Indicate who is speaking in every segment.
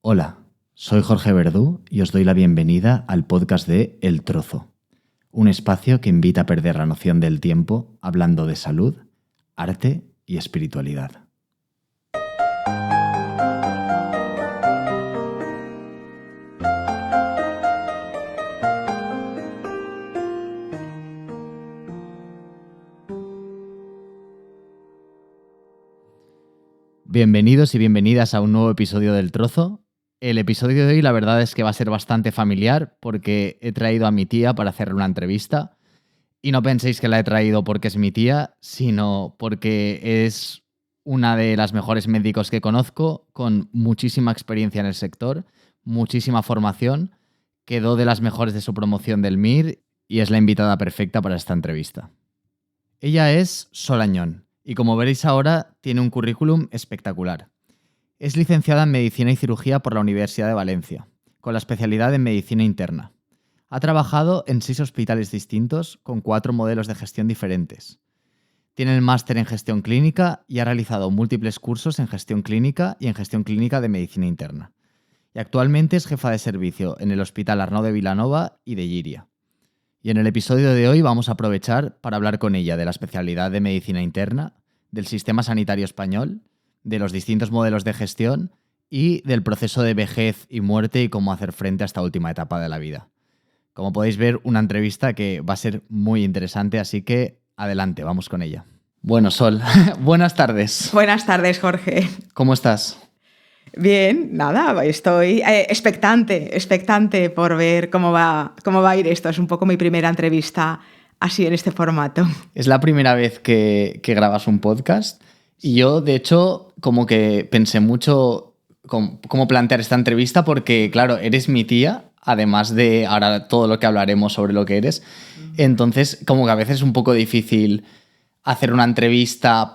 Speaker 1: Hola, soy Jorge Verdú y os doy la bienvenida al podcast de El Trozo, un espacio que invita a perder la noción del tiempo hablando de salud, arte y espiritualidad. Bienvenidos y bienvenidas a un nuevo episodio del Trozo. El episodio de hoy la verdad es que va a ser bastante familiar porque he traído a mi tía para hacerle una entrevista. Y no penséis que la he traído porque es mi tía, sino porque es una de las mejores médicos que conozco, con muchísima experiencia en el sector, muchísima formación, quedó de las mejores de su promoción del MIR y es la invitada perfecta para esta entrevista. Ella es Sol Añón y como veréis ahora tiene un currículum espectacular. Es licenciada en Medicina y Cirugía por la Universidad de Valencia, con la especialidad en Medicina Interna. Ha trabajado en 6 hospitales distintos con 4 modelos de gestión diferentes. Tiene el máster en Gestión Clínica y ha realizado múltiples cursos en Gestión Clínica y en Gestión Clínica de Medicina Interna. Y actualmente es jefa de servicio en el Hospital Arnau de Vilanova y de Llíria. Y en el episodio de hoy vamos a aprovechar para hablar con ella de la especialidad de Medicina Interna, del sistema sanitario español, de los distintos modelos de gestión y del proceso de vejez y muerte y cómo hacer frente a esta última etapa de la vida. Como podéis ver, una entrevista que va a ser muy interesante, así que adelante, vamos con ella. Bueno, Sol, buenas tardes.
Speaker 2: Buenas tardes, Jorge.
Speaker 1: ¿Cómo estás?
Speaker 2: Bien, nada, estoy expectante por ver cómo va a ir esto. Es un poco mi primera entrevista así en este formato.
Speaker 1: Es la primera vez que grabas un podcast y yo, de hecho, como que pensé mucho cómo plantear esta entrevista porque, claro, eres mi tía, además de ahora todo lo que hablaremos sobre lo que eres. Entonces, como que a veces es un poco difícil hacer una entrevista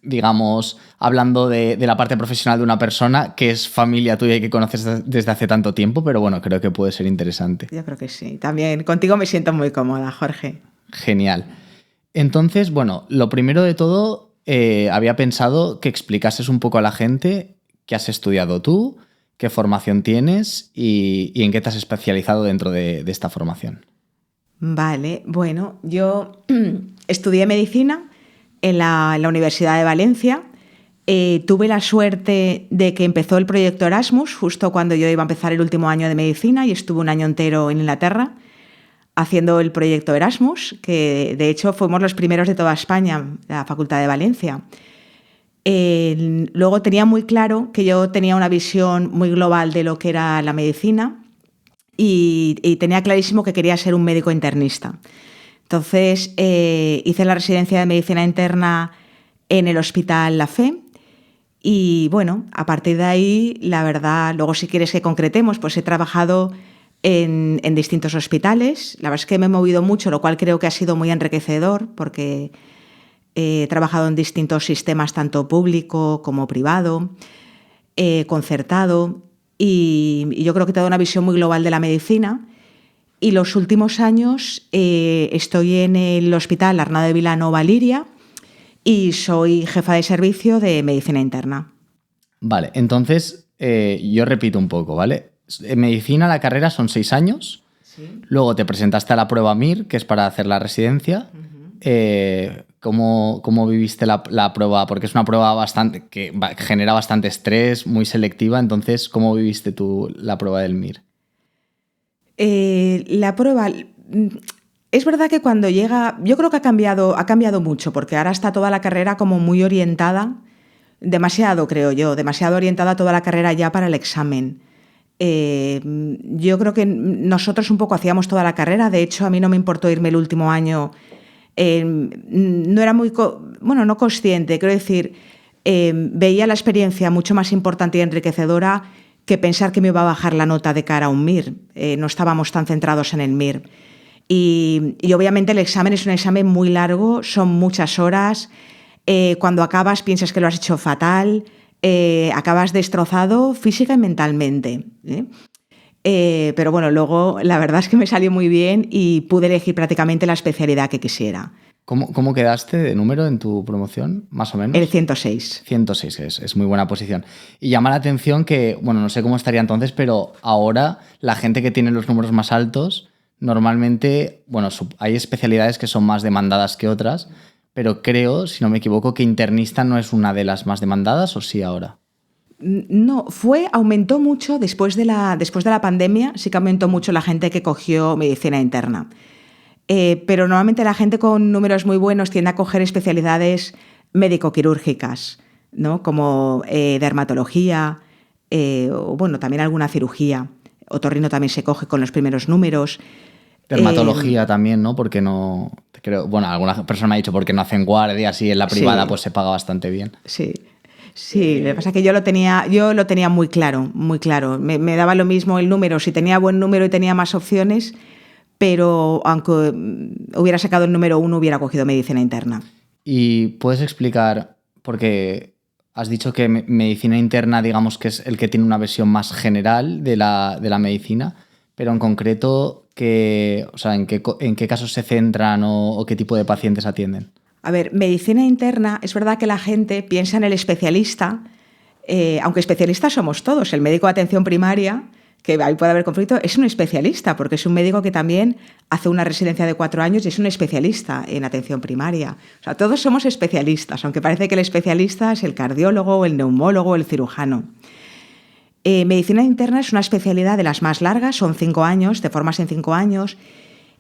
Speaker 1: digamos, hablando de la parte profesional de una persona que es familia tuya y que conoces desde hace tanto tiempo, pero bueno, creo que puede ser interesante.
Speaker 2: Yo creo que sí. También contigo me siento muy cómoda, Jorge.
Speaker 1: Genial. Entonces, bueno, lo primero de todo, había pensado que explicases un poco a la gente qué has estudiado tú, qué formación tienes y en qué te has especializado dentro de esta formación.
Speaker 2: Vale, bueno, yo estudié medicina en la Universidad de Valencia. Tuve la suerte de que empezó el proyecto Erasmus justo cuando yo iba a empezar el último año de medicina y estuve un año entero en Inglaterra haciendo el proyecto Erasmus, que de hecho fuimos los primeros de toda España, la Facultad de Valencia. Luego tenía muy claro que yo tenía una visión muy global de lo que era la medicina y tenía clarísimo que quería ser un médico internista. Entonces hice la residencia de medicina interna en el Hospital La Fe y bueno, a partir de ahí, la verdad, luego si quieres que concretemos, pues he trabajado en distintos hospitales. La verdad es que me he movido mucho, lo cual creo que ha sido muy enriquecedor porque he trabajado en distintos sistemas, tanto público como privado, concertado, y yo creo que te da una visión muy global de la medicina. Y los últimos años estoy en el Hospital Arnau de Vilanova, Llíria, y soy jefa de servicio de medicina interna.
Speaker 1: Vale, entonces yo repito un poco, ¿vale? En medicina la carrera son 6 años,
Speaker 2: ¿Sí?
Speaker 1: Luego te presentaste a la prueba MIR, que es para hacer la residencia. ¿Cómo viviste la prueba? Porque es una prueba que genera bastante estrés, muy selectiva, entonces ¿cómo viviste tú la prueba del MIR?
Speaker 2: La prueba, es verdad que cuando llega, yo creo que ha cambiado mucho, porque ahora está toda la carrera como muy orientada, demasiado creo yo, demasiado orientada toda la carrera ya para el examen. Yo creo que nosotros un poco hacíamos toda la carrera, de hecho a mí no me importó irme el último año, no era muy, no consciente, quiero decir, veía la experiencia mucho más importante y enriquecedora que pensar que me iba a bajar la nota de cara a un MIR. No estábamos tan centrados en el MIR. Y obviamente el examen es un examen muy largo, son muchas horas. Cuando acabas piensas que lo has hecho fatal, acabas destrozado física y mentalmente. Pero bueno, luego la verdad es que me salió muy bien y pude elegir prácticamente la especialidad que quisiera.
Speaker 1: ¿Cómo quedaste de número en tu promoción, más o menos?
Speaker 2: El 106.
Speaker 1: 106, es muy buena posición. Y llama la atención que, bueno, no sé cómo estaría entonces, pero ahora la gente que tiene los números más altos, normalmente, bueno, hay especialidades que son más demandadas que otras, pero creo, si no me equivoco, que internista no es una de las más demandadas, ¿o sí ahora?
Speaker 2: No, aumentó mucho después de la pandemia, sí que aumentó mucho la gente que cogió medicina interna. Pero normalmente la gente con números muy buenos tiende a coger especialidades médico-quirúrgicas, ¿no? Como dermatología, o bueno, también alguna cirugía. Otorrino también se coge con los primeros números.
Speaker 1: Dermatología también, ¿no? Porque no, creo, bueno, alguna persona me ha dicho porque no hacen guardias y en la privada pues se paga bastante bien.
Speaker 2: Sí. Sí, lo que pasa es que yo lo tenía muy claro, muy claro. Me daba lo mismo el número, si tenía buen número y tenía más opciones, pero aunque hubiera sacado el número 1, hubiera cogido medicina interna.
Speaker 1: ¿Y puedes explicar, porque has dicho que medicina interna, digamos que es el que tiene una versión más general de la medicina, pero en concreto, o sea, ¿en qué casos se centran o qué tipo de pacientes atienden?
Speaker 2: A ver, medicina interna, es verdad que la gente piensa en el especialista, aunque especialistas somos todos. El médico de atención primaria, que ahí puede haber conflicto, es un especialista, porque es un médico que también hace una residencia de 4 años y es un especialista en atención primaria. O sea, todos somos especialistas, aunque parece que el especialista es el cardiólogo, el neumólogo, el cirujano. Medicina interna es una especialidad de las más largas, son 5 años, te formas en 5 años,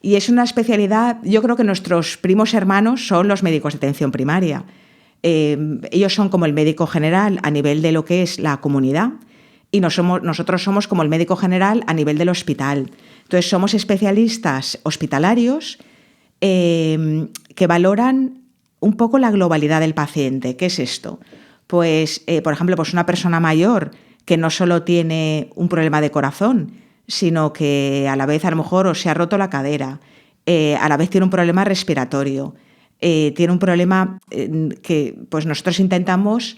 Speaker 2: y es una especialidad, yo creo que nuestros primos hermanos son los médicos de atención primaria. Ellos son como el médico general a nivel de lo que es la comunidad y nosotros somos como el médico general a nivel del hospital. Entonces somos especialistas hospitalarios que valoran un poco la globalidad del paciente. ¿Qué es esto? Pues, por ejemplo, pues una persona mayor que no solo tiene un problema de corazón, sino que a la vez a lo mejor o se ha roto la cadera, a la vez tiene un problema respiratorio, tiene un problema que pues nosotros intentamos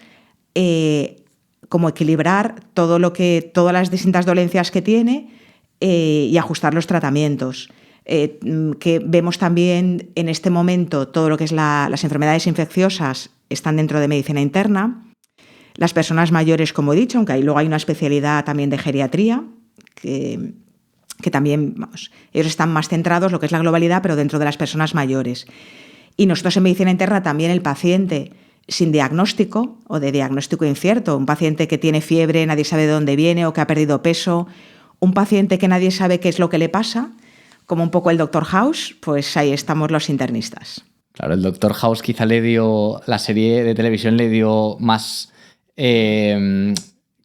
Speaker 2: como equilibrar todas las distintas dolencias que tiene y ajustar los tratamientos. Que vemos también en este momento todo lo que es las enfermedades infecciosas están dentro de medicina interna. Las personas mayores, como he dicho, aunque luego hay una especialidad también de geriatría, que también, vamos, ellos están más centrados en lo que es la globalidad, pero dentro de las personas mayores. Y nosotros en medicina interna también el paciente sin diagnóstico o de diagnóstico incierto, un paciente que tiene fiebre, nadie sabe de dónde viene o que ha perdido peso, un paciente que nadie sabe qué es lo que le pasa, como un poco el Dr. House, pues ahí estamos los internistas.
Speaker 1: Claro, el Dr. House quizá la serie de televisión le dio más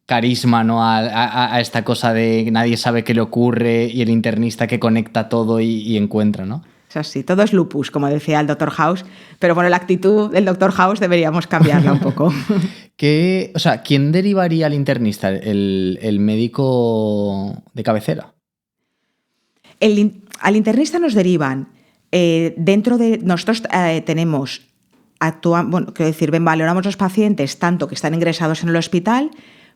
Speaker 1: carisma, ¿no? a esta cosa de nadie sabe qué le ocurre y el internista que conecta todo y encuentra, ¿no?
Speaker 2: Es así, todo es lupus, como decía el Dr. House, pero bueno, la actitud del Dr. House deberíamos cambiarla un poco.
Speaker 1: ¿Quién derivaría al internista? ¿El médico de cabecera?
Speaker 2: Al internista nos derivan. Dentro de nosotros tenemos, valoramos los pacientes tanto que están ingresados en el hospital,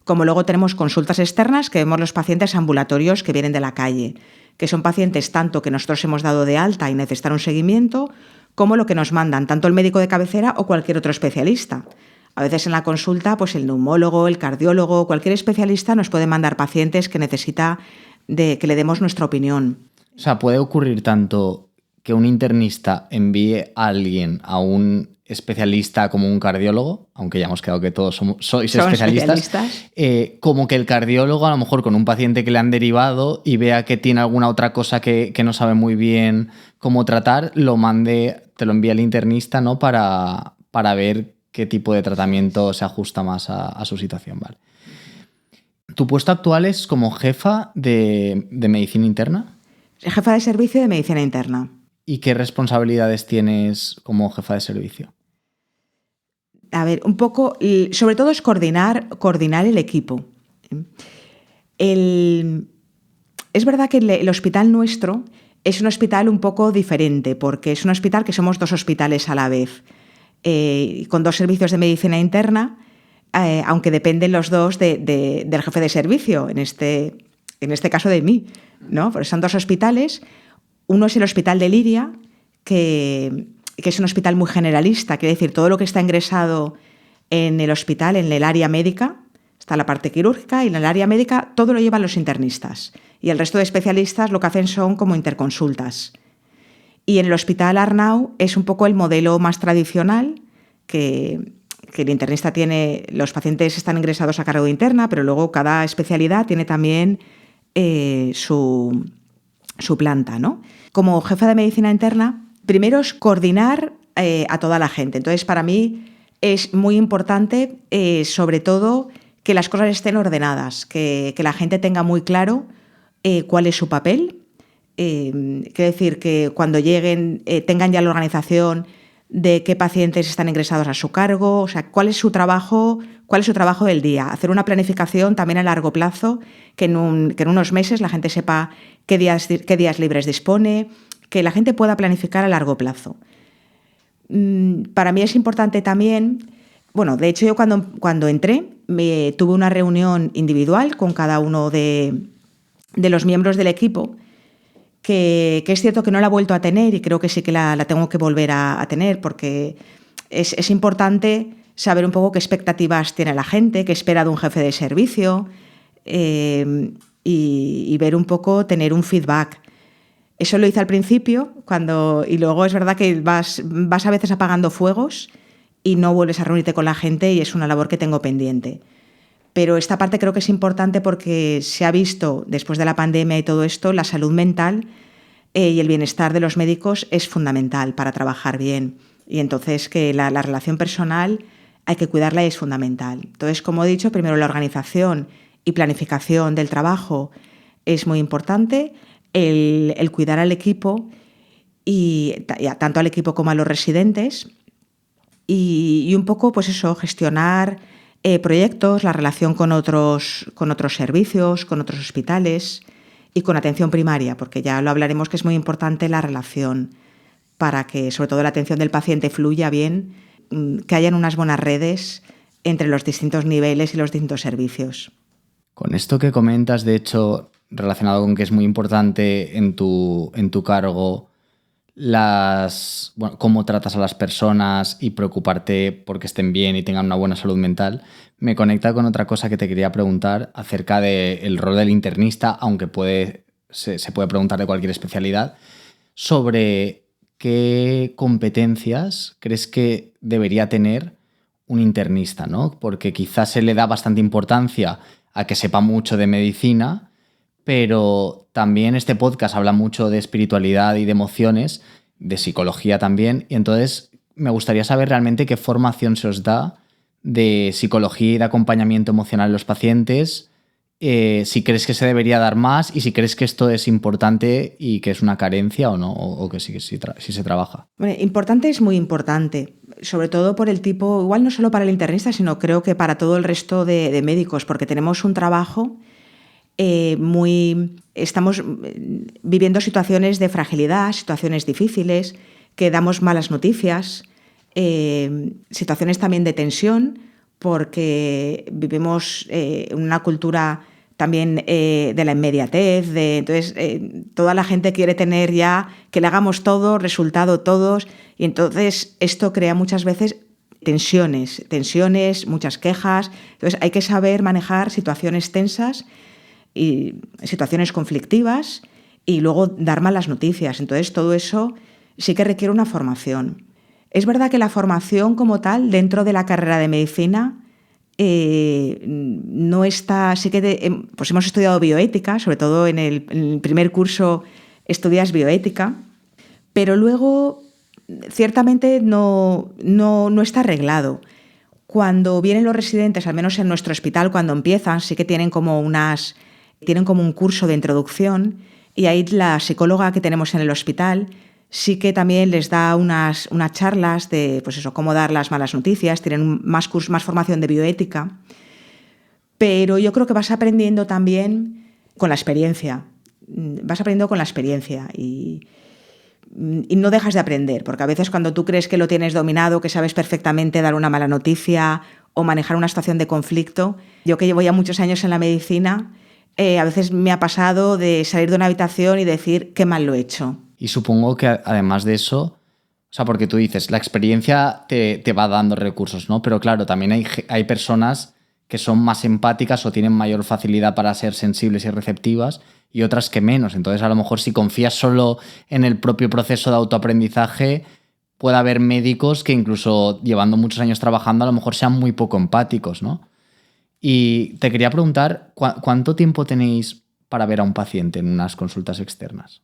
Speaker 2: como luego tenemos consultas externas que vemos los pacientes ambulatorios que vienen de la calle, que son pacientes tanto que nosotros hemos dado de alta y necesitan un seguimiento, como lo que nos mandan tanto el médico de cabecera o cualquier otro especialista. A veces en la consulta, pues el neumólogo, el cardiólogo, cualquier especialista nos puede mandar pacientes que necesita que le demos nuestra opinión.
Speaker 1: O sea, puede ocurrir tanto que un internista envíe a alguien a un especialista como un cardiólogo, aunque ya hemos quedado que todos sois especialistas, como que el cardiólogo a lo mejor con un paciente que le han derivado y vea que tiene alguna otra cosa que no sabe muy bien cómo tratar, te lo envía el internista, ¿no? para ver qué tipo de tratamiento se ajusta más a su situación, ¿vale? ¿Tu puesto actual es como jefa de medicina interna?
Speaker 2: Jefa de servicio de medicina interna.
Speaker 1: ¿Y qué responsabilidades tienes como jefa de servicio?
Speaker 2: A ver, un poco, sobre todo es coordinar el equipo. Es verdad que el hospital nuestro es un hospital un poco diferente, porque es un hospital que somos 2 hospitales a la vez, con 2 servicios de medicina interna, aunque dependen los 2 del jefe de servicio, en este caso de mí, ¿no? Porque son 2 hospitales. Uno es el Hospital de Liria, que que es un hospital muy generalista, quiere decir, todo lo que está ingresado en el hospital, en el área médica, está la parte quirúrgica y en el área médica todo lo llevan los internistas. Y el resto de especialistas lo que hacen son como interconsultas. Y en el Hospital Arnau es un poco el modelo más tradicional, que el internista tiene, los pacientes están ingresados a cargo de interna, pero luego cada especialidad tiene también su planta, ¿no? Como jefa de medicina interna, primero es coordinar a toda la gente. Entonces, para mí es muy importante, sobre todo, que las cosas estén ordenadas, que la gente tenga muy claro cuál es su papel. Quiere decir que cuando lleguen tengan ya la organización de qué pacientes están ingresados a su cargo, o sea, cuál es su trabajo del día. Hacer una planificación también a largo plazo, que en unos meses la gente sepa qué días libres dispone, que la gente pueda planificar a largo plazo. Para mí es importante también, bueno, de hecho yo cuando entré tuve una reunión individual con cada uno de los miembros del equipo, que es cierto que no la he vuelto a tener y creo que sí que la tengo que volver a tener, porque es importante saber un poco qué expectativas tiene la gente, qué espera de un jefe de servicio y ver un poco, tener un feedback. Eso lo hice al principio y luego es verdad que vas a veces apagando fuegos y no vuelves a reunirte con la gente y es una labor que tengo pendiente. Pero esta parte creo que es importante porque se ha visto, después de la pandemia y todo esto, la salud mental y el bienestar de los médicos es fundamental para trabajar bien. Y entonces que la relación personal hay que cuidarla y es fundamental. Entonces, como he dicho, primero la organización y planificación del trabajo es muy importante, el cuidar al equipo, y tanto al equipo como a los residentes, y un poco, pues eso, gestionar proyectos, la relación con otros servicios, con otros hospitales y con atención primaria, porque ya lo hablaremos que es muy importante la relación para que, sobre todo, la atención del paciente fluya bien, que hayan unas buenas redes entre los distintos niveles y los distintos servicios.
Speaker 1: Con esto que comentas, de hecho, relacionado con que es muy importante en tu cargo cómo tratas a las personas y preocuparte porque estén bien y tengan una buena salud mental, me conecta con otra cosa que te quería preguntar acerca del rol del internista, aunque se puede preguntar de cualquier especialidad, sobre qué competencias crees que debería tener un internista, ¿no? Porque quizás se le da bastante importancia a que sepa mucho de medicina, pero también este podcast habla mucho de espiritualidad y de emociones, de psicología también, y entonces me gustaría saber realmente qué formación se os da de psicología y de acompañamiento emocional en los pacientes, si crees que se debería dar más y si crees que esto es importante y que es una carencia o no, o que sí se trabaja.
Speaker 2: Bueno, importante es muy importante, sobre todo por el tipo, igual no solo para el internista, sino creo que para todo el resto de médicos, porque tenemos un trabajo estamos viviendo situaciones de fragilidad, situaciones difíciles, que damos malas noticias, situaciones también de tensión, porque vivimos una cultura también de la inmediatez, entonces toda la gente quiere tener ya que le hagamos todo, resultado todos, y entonces esto crea muchas veces tensiones, muchas quejas. Entonces hay que saber manejar situaciones tensas y situaciones conflictivas y luego dar malas noticias. Entonces todo eso sí que requiere una formación. Es verdad que la formación como tal dentro de la carrera de medicina no está, sí que pues hemos estudiado bioética, sobre todo en el primer curso estudias bioética, pero luego ciertamente no está arreglado. Cuando vienen los residentes, al menos en nuestro hospital, cuando empiezan, sí que tienen como un curso de introducción, y ahí la psicóloga que tenemos en el hospital sí que también les da unas charlas de pues eso, cómo dar las malas noticias, tienen más formación de bioética, pero yo creo que vas aprendiendo también con la experiencia, y no dejas de aprender, porque a veces cuando tú crees que lo tienes dominado, que sabes perfectamente dar una mala noticia o manejar una situación de conflicto, yo que llevo ya muchos años en la medicina, a veces me ha pasado de salir de una habitación y decir qué mal lo he hecho.
Speaker 1: Y supongo que además de eso O sea, porque tú dices, la experiencia te va dando recursos, ¿no? Pero claro, también hay personas que son más empáticas o tienen mayor facilidad para ser sensibles y receptivas y otras que menos. Entonces, a lo mejor si confías solo en el propio proceso de autoaprendizaje, puede haber médicos que incluso llevando muchos años trabajando a lo mejor sean muy poco empáticos, ¿no? Y te quería preguntar, ¿cuánto tiempo tenéis para ver a un paciente en unas consultas externas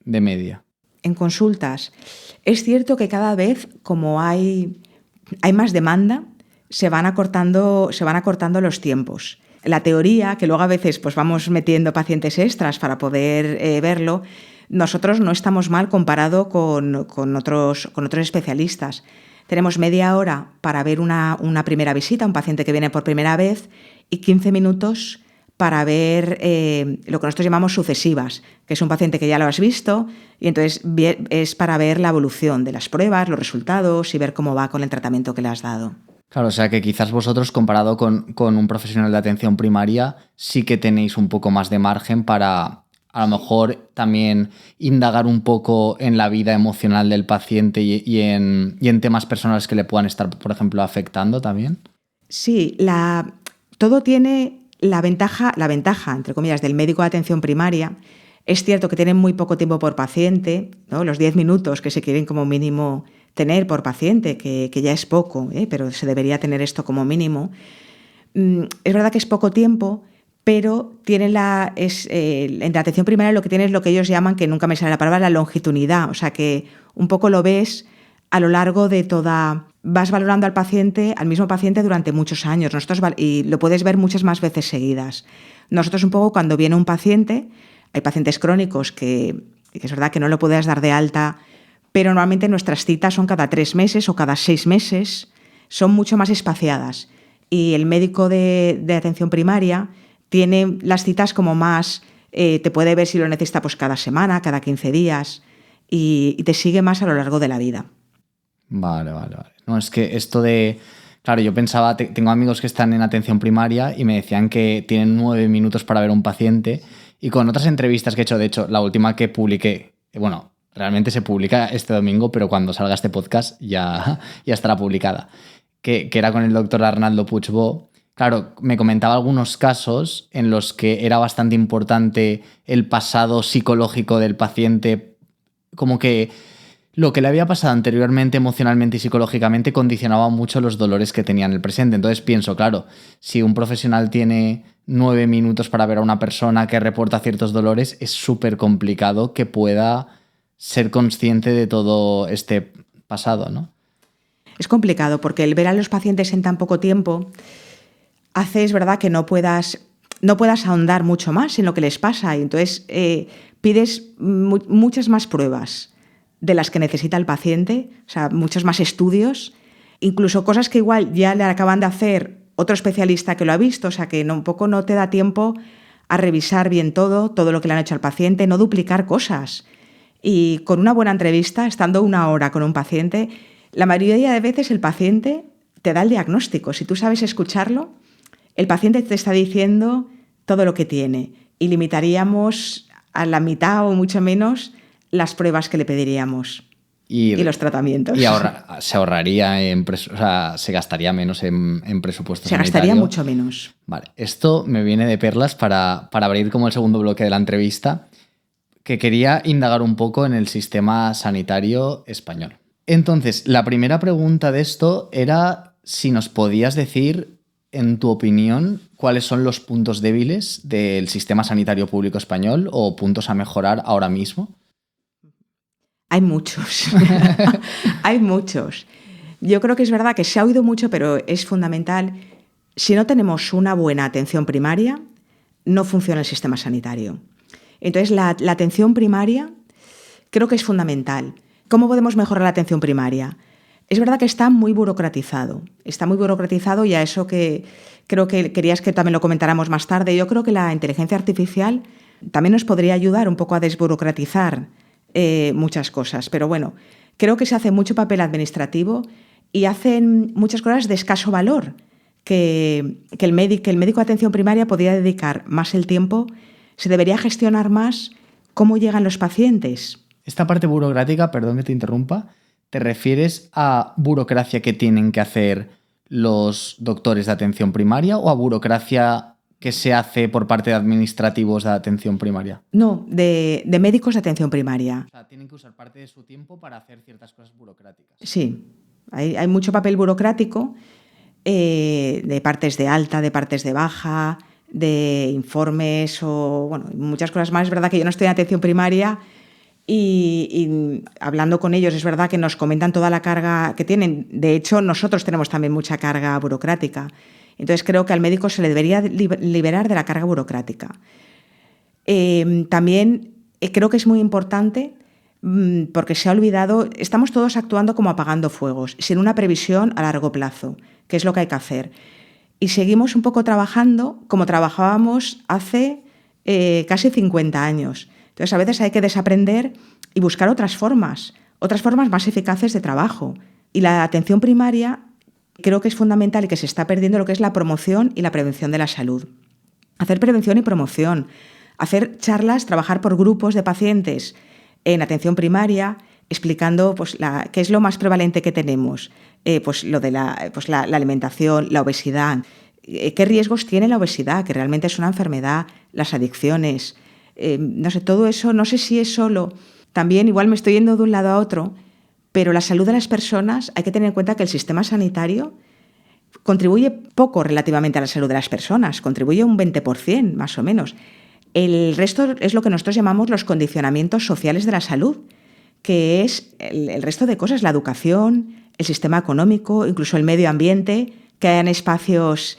Speaker 1: de media?
Speaker 2: En consultas, es cierto que cada vez, como hay más demanda, se van acortando los tiempos. La teoría, que luego a veces pues vamos metiendo pacientes extras para poder verlo, nosotros no estamos mal comparado con otros especialistas. Tenemos media hora para ver una primera visita, un paciente que viene por primera vez, y 15 minutos para ver lo que nosotros llamamos sucesivas, que es un paciente que ya lo has visto y entonces es para ver la evolución de las pruebas, los resultados y ver cómo va con el tratamiento que le has dado.
Speaker 1: Claro, o sea que quizás vosotros comparado con un profesional de atención primaria sí que tenéis un poco más de margen para a lo mejor también indagar un poco en la vida emocional del paciente y en temas personales que le puedan estar, por ejemplo, afectando también.
Speaker 2: Sí, todo tiene la ventaja, entre comillas, del médico de atención primaria. Es cierto que tienen muy poco tiempo por paciente, ¿no? Los 10 minutos que se quieren como mínimo tener por paciente, que ya es poco, pero se debería tener esto como mínimo. Es verdad que es poco tiempo, pero tiene en la atención primaria lo que tiene es lo que ellos llaman, que nunca me sale la palabra, la longitudinidad. O sea, que un poco lo ves a lo largo de vas valorando al mismo paciente durante muchos años. Y lo puedes ver muchas más veces seguidas. Nosotros un poco cuando viene un paciente, hay pacientes crónicos que es verdad que no lo puedes dar de alta, pero normalmente nuestras citas son cada 3 meses o cada 6 meses, son mucho más espaciadas. Y el médico de atención primaria tiene las citas como más, te puede ver si lo necesita pues cada semana, cada 15 días, y te sigue más a lo largo de la vida.
Speaker 1: Vale. No, es que esto de... Claro, yo pensaba, tengo amigos que están en atención primaria y me decían que tienen 9 minutos para ver a un paciente y con otras entrevistas que he hecho, de hecho, la última que publiqué, bueno, realmente se publica este domingo, pero cuando salga este podcast ya estará publicada, que era con el doctor Arnaldo Puigbó. Claro, me comentaba algunos casos en los que era bastante importante el pasado psicológico del paciente, como que lo que le había pasado anteriormente emocionalmente y psicológicamente condicionaba mucho los dolores que tenía en el presente. Entonces pienso, claro, si un profesional tiene 9 minutos para ver a una persona que reporta ciertos dolores, es súper complicado que pueda ser consciente de todo este pasado, ¿no?
Speaker 2: Es complicado porque el ver a los pacientes en tan poco tiempo es verdad que no puedas ahondar mucho más en lo que les pasa y entonces pides muchas más pruebas de las que necesita el paciente, o sea, muchos más estudios, incluso cosas que igual ya le acaban de hacer otro especialista que lo ha visto, o sea, que un poco no te da tiempo a revisar bien todo lo que le han hecho al paciente, no duplicar cosas. Y con una buena entrevista, estando 1 hora con un paciente, la mayoría de veces el paciente te da el diagnóstico. Si tú sabes escucharlo, el paciente te está diciendo todo lo que tiene y limitaríamos a la mitad o mucho menos las pruebas que le pediríamos y los tratamientos.
Speaker 1: Y se ahorraría se gastaría menos en presupuesto sanitario.
Speaker 2: Se gastaría mucho menos.
Speaker 1: Vale, esto me viene de perlas para abrir como el segundo bloque de la entrevista, que quería indagar un poco en el sistema sanitario español. Entonces, la primera pregunta de esto era si nos podías decir, en tu opinión, cuáles son los puntos débiles del sistema sanitario público español o puntos a mejorar ahora mismo.
Speaker 2: Hay muchos. Hay muchos. Yo creo que es verdad que se ha oído mucho, pero es fundamental. Si no tenemos una buena atención primaria, no funciona el sistema sanitario. Entonces, la atención primaria creo que es fundamental. ¿Cómo podemos mejorar la atención primaria? Es verdad que está muy burocratizado. Está muy burocratizado y a eso que creo que querías que también lo comentáramos más tarde. Yo creo que la inteligencia artificial también nos podría ayudar un poco a desburocratizar muchas cosas. Pero bueno, creo que se hace mucho papel administrativo y hacen muchas cosas de escaso valor que el médico de atención primaria podría dedicar más el tiempo. Se debería gestionar más cómo llegan los pacientes.
Speaker 1: Esta parte burocrática, perdón que te interrumpa, ¿te refieres a burocracia que tienen que hacer los doctores de atención primaria o a burocracia que se hace por parte de administrativos de atención primaria?
Speaker 2: No, de médicos de atención primaria.
Speaker 1: O sea, tienen que usar parte de su tiempo para hacer ciertas cosas burocráticas.
Speaker 2: Sí, hay mucho papel burocrático, de partes de alta, de partes de baja, de informes o bueno, muchas cosas más. Es verdad que yo no estoy en atención primaria y hablando con ellos es verdad que nos comentan toda la carga que tienen. De hecho, nosotros tenemos también mucha carga burocrática. Entonces creo que al médico se le debería liberar de la carga burocrática. También creo que es muy importante porque se ha olvidado, estamos todos actuando como apagando fuegos, sin una previsión a largo plazo, que es lo que hay que hacer. Y seguimos un poco trabajando como trabajábamos hace casi 50 años. Entonces, a veces hay que desaprender y buscar otras formas más eficaces de trabajo. Y la atención primaria creo que es fundamental y que se está perdiendo lo que es la promoción y la prevención de la salud. Hacer prevención y promoción, hacer charlas, trabajar por grupos de pacientes en atención primaria, explicando pues, qué es lo más prevalente que tenemos, pues, lo de la alimentación, la obesidad, qué riesgos tiene la obesidad, que realmente es una enfermedad, las adicciones, no sé, todo eso, no sé si es solo, también igual me estoy yendo de un lado a otro, pero la salud de las personas, hay que tener en cuenta que el sistema sanitario contribuye poco relativamente a la salud de las personas, contribuye un 20% más o menos. El resto es lo que nosotros llamamos los condicionamientos sociales de la salud, que es el resto de cosas, la educación, el sistema económico, incluso el medio ambiente, que hayan espacios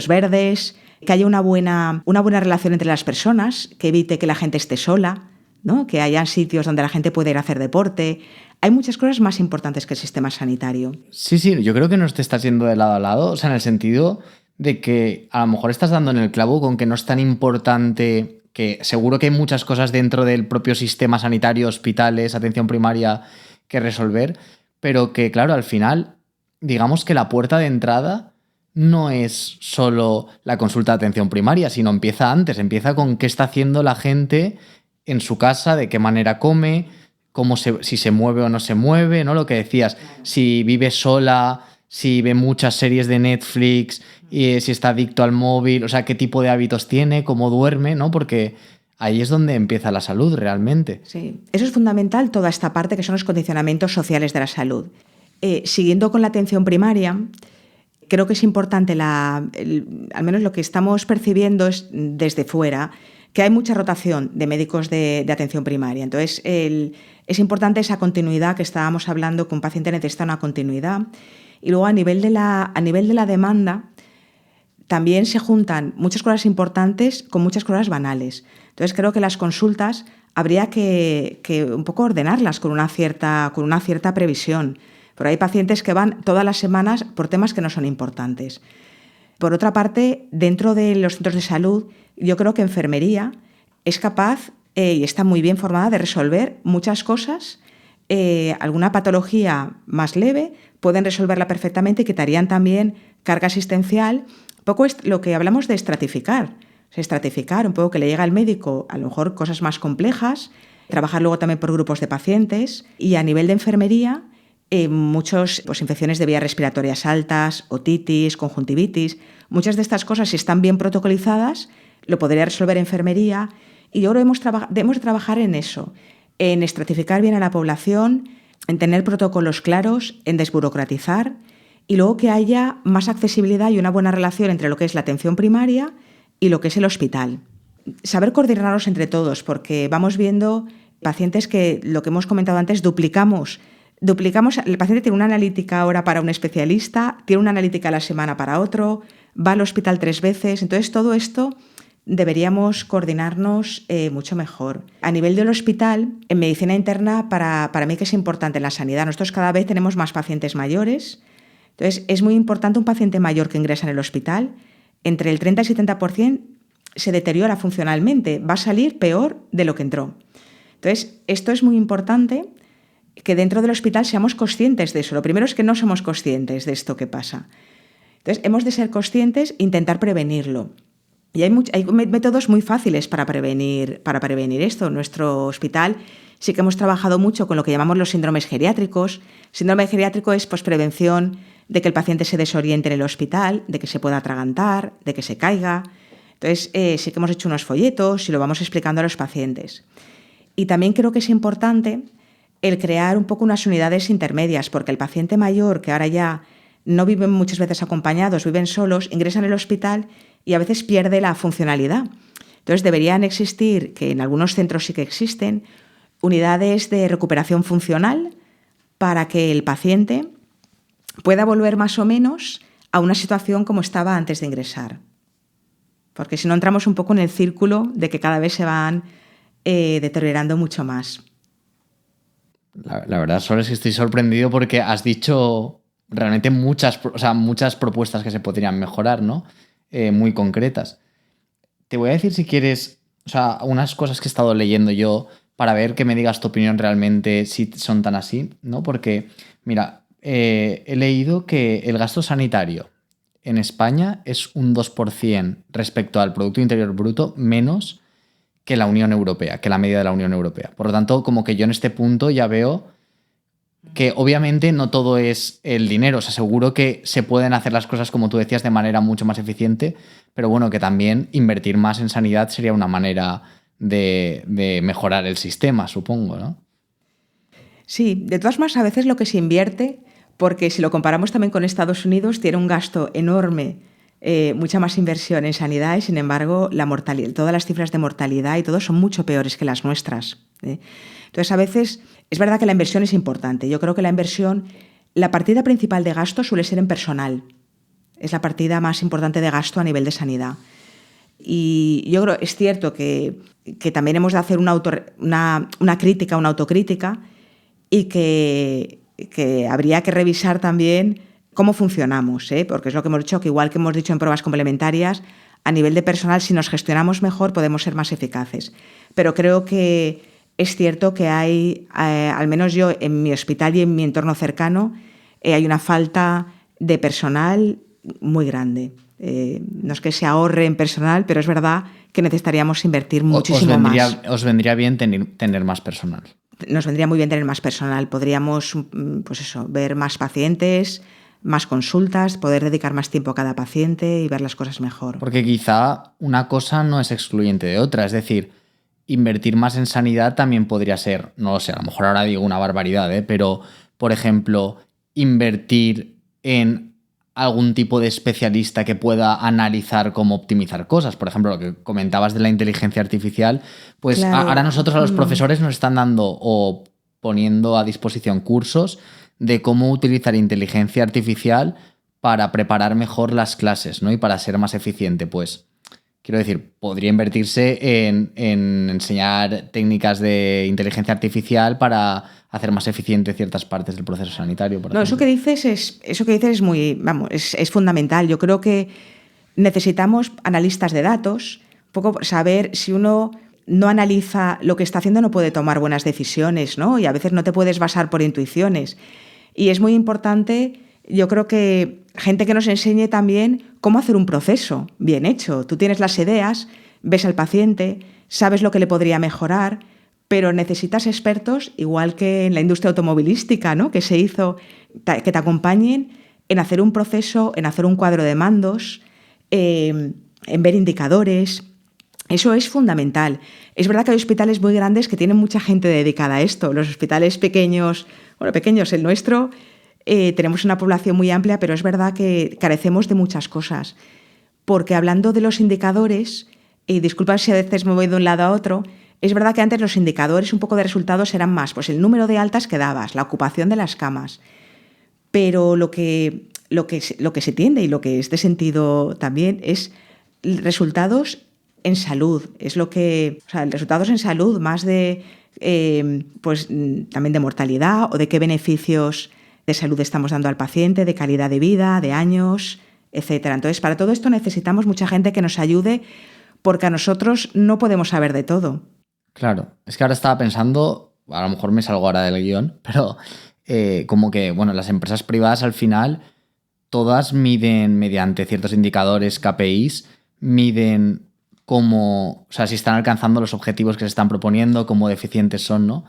Speaker 2: verdes, que haya una buena relación entre las personas, que evite que la gente esté sola, ¿no? Que haya sitios donde la gente pueda ir a hacer deporte. Hay muchas cosas más importantes que el sistema sanitario.
Speaker 1: Sí, yo creo que no te estás yendo de lado a lado, o sea, en el sentido de que a lo mejor estás dando en el clavo con que no es tan importante, que seguro que hay muchas cosas dentro del propio sistema sanitario, hospitales, atención primaria que resolver, pero que claro, al final, digamos que la puerta de entrada no es solo la consulta de atención primaria, sino empieza antes, empieza con qué está haciendo la gente en su casa, de qué manera come, si se mueve o no se mueve, ¿no? Lo que decías, si vive sola, si ve muchas series de Netflix, y si está adicto al móvil, o sea, qué tipo de hábitos tiene, cómo duerme, ¿no? Porque ahí es donde empieza la salud realmente.
Speaker 2: Sí, eso es fundamental, toda esta parte que son los condicionamientos sociales de la salud. Siguiendo con la atención primaria, creo que es importante, al menos lo que estamos percibiendo es desde fuera, que hay mucha rotación de médicos de atención primaria. Entonces, es importante esa continuidad que estábamos hablando, que un paciente necesita una continuidad. Y luego, a nivel de la demanda, también se juntan muchas cosas importantes con muchas cosas banales. Entonces, creo que las consultas habría que un poco ordenarlas con una cierta previsión. Pero hay pacientes que van todas las semanas por temas que no son importantes. Por otra parte, dentro de los centros de salud, yo creo que enfermería es capaz y está muy bien formada de resolver muchas cosas. Alguna patología más leve pueden resolverla perfectamente y quitarían también carga asistencial. Un poco es lo que hablamos de estratificar. O sea, estratificar un poco que le llega al médico a lo mejor cosas más complejas, trabajar luego también por grupos de pacientes y a nivel de enfermería muchas infecciones de vías respiratorias altas, otitis, conjuntivitis, muchas de estas cosas, si están bien protocolizadas, lo podría resolver enfermería y yo creo que debemos trabajar en eso, en estratificar bien a la población, en tener protocolos claros, en desburocratizar y luego que haya más accesibilidad y una buena relación entre lo que es la atención primaria y lo que es el hospital. Saber coordinarnos entre todos, porque vamos viendo pacientes que, lo que hemos comentado antes, duplicamos, el paciente tiene una analítica ahora para un especialista, tiene una analítica a la semana para otro, va al hospital 3 veces, entonces todo esto deberíamos coordinarnos mucho mejor. A nivel del hospital, en medicina interna, para mí que es importante en la sanidad, nosotros cada vez tenemos más pacientes mayores, entonces es muy importante un paciente mayor que ingresa en el hospital, entre el 30 y 70% se deteriora funcionalmente, va a salir peor de lo que entró. Entonces, esto es muy importante, que dentro del hospital seamos conscientes de eso. Lo primero es que no somos conscientes de esto que pasa. Entonces, hemos de ser conscientes e intentar prevenirlo. Y hay métodos muy fáciles para prevenir esto. En nuestro hospital sí que hemos trabajado mucho con lo que llamamos los síndromes geriátricos. Síndrome geriátrico es pues, prevención de que el paciente se desoriente en el hospital, de que se pueda atragantar, de que se caiga. Entonces, sí que hemos hecho unos folletos y lo vamos explicando a los pacientes. Y también creo que es importante el crear un poco unas unidades intermedias, porque el paciente mayor, que ahora ya no viven muchas veces acompañados, viven solos, ingresan en el hospital y a veces pierde la funcionalidad. Entonces deberían existir, que en algunos centros sí que existen, unidades de recuperación funcional para que el paciente pueda volver más o menos a una situación como estaba antes de ingresar. Porque si no entramos un poco en el círculo de que cada vez se van deteriorando mucho más.
Speaker 1: La verdad, solo es que estoy sorprendido porque has dicho realmente muchas propuestas que se podrían mejorar, ¿no? Muy concretas. Te voy a decir, si quieres, unas cosas que he estado leyendo yo para ver que me digas tu opinión realmente si son tan así, ¿no? Porque, mira, he leído que el gasto sanitario en España es un 2% respecto al Producto Interior Bruto menos que la Unión Europea, que la media de la Unión Europea. Por lo tanto, como que yo en este punto ya veo que obviamente no todo es el dinero. O sea, seguro que se pueden hacer las cosas, como tú decías, de manera mucho más eficiente, pero bueno, que también invertir más en sanidad sería una manera de mejorar el sistema, supongo, ¿no?
Speaker 2: Sí, de todas maneras, a veces lo que se invierte, porque si lo comparamos también con Estados Unidos, tiene un gasto enorme, mucha más inversión en sanidad y, sin embargo, la mortalidad, todas las cifras de mortalidad y todo son mucho peores que las nuestras. Entonces, a veces, es verdad que la inversión es importante. Yo creo que la partida principal de gasto suele ser en personal. Es la partida más importante de gasto a nivel de sanidad. Y yo creo, es cierto que también hemos de hacer una crítica, una autocrítica, y que habría que revisar también cómo funcionamos, porque es lo que hemos dicho, que igual que hemos dicho en pruebas complementarias, a nivel de personal, si nos gestionamos mejor, podemos ser más eficaces. Pero creo que es cierto que hay, al menos yo en mi hospital y en mi entorno cercano, hay una falta de personal muy grande. No es que se ahorre en personal, pero es verdad que necesitaríamos invertir muchísimo más.
Speaker 1: Os vendría bien tener más personal.
Speaker 2: Nos vendría muy bien tener más personal. Podríamos, pues eso, ver más pacientes, más consultas, poder dedicar más tiempo a cada paciente y ver las cosas mejor.
Speaker 1: Porque quizá una cosa no es excluyente de otra. Es decir, invertir más en sanidad también podría ser, no lo sé, a lo mejor ahora digo una barbaridad, pero, por ejemplo, invertir en algún tipo de especialista que pueda analizar cómo optimizar cosas. Por ejemplo, lo que comentabas de la inteligencia artificial, pues claro, ahora nosotros a los profesores nos están dando o poniendo a disposición cursos de cómo utilizar inteligencia artificial para preparar mejor las clases, ¿no? Y para ser más eficiente, pues. Quiero decir, podría invertirse en enseñar técnicas de inteligencia artificial para hacer más eficiente ciertas partes del proceso sanitario.
Speaker 2: No, eso que dices es muy, vamos, es fundamental. Yo creo que necesitamos analistas de datos, un poco saber si uno no analiza lo que está haciendo no puede tomar buenas decisiones, ¿no? Y a veces no te puedes basar por intuiciones. Y es muy importante, yo creo que gente que nos enseñe también cómo hacer un proceso bien hecho. Tú tienes las ideas, ves al paciente, sabes lo que le podría mejorar, pero necesitas expertos, igual que en la industria automovilística, ¿no? Que se hizo, que te acompañen en hacer un proceso, en hacer un cuadro de mandos, en ver indicadores. Eso es fundamental. Es verdad que hay hospitales muy grandes que tienen mucha gente dedicada a esto. Los hospitales pequeños, el nuestro, tenemos una población muy amplia, pero es verdad que carecemos de muchas cosas. Porque hablando de los indicadores, y disculpa si a veces me voy de un lado a otro, es verdad que antes los indicadores un poco de resultados eran más, pues el número de altas que dabas, la ocupación de las camas. Pero lo que se tiende y lo que es de sentido también es resultados en salud. Es resultados en salud más de, pues también de mortalidad o de qué beneficios de salud estamos dando al paciente, de calidad de vida, de años, etcétera. Entonces, para todo esto necesitamos mucha gente que nos ayude, porque a nosotros no podemos saber de todo.
Speaker 1: Claro, es que ahora estaba pensando, a lo mejor me salgo ahora del guión, pero como que, bueno, las empresas privadas al final todas miden mediante ciertos indicadores, KPIs, miden o sea, si están alcanzando los objetivos que se están proponiendo, cómo deficientes son, ¿no?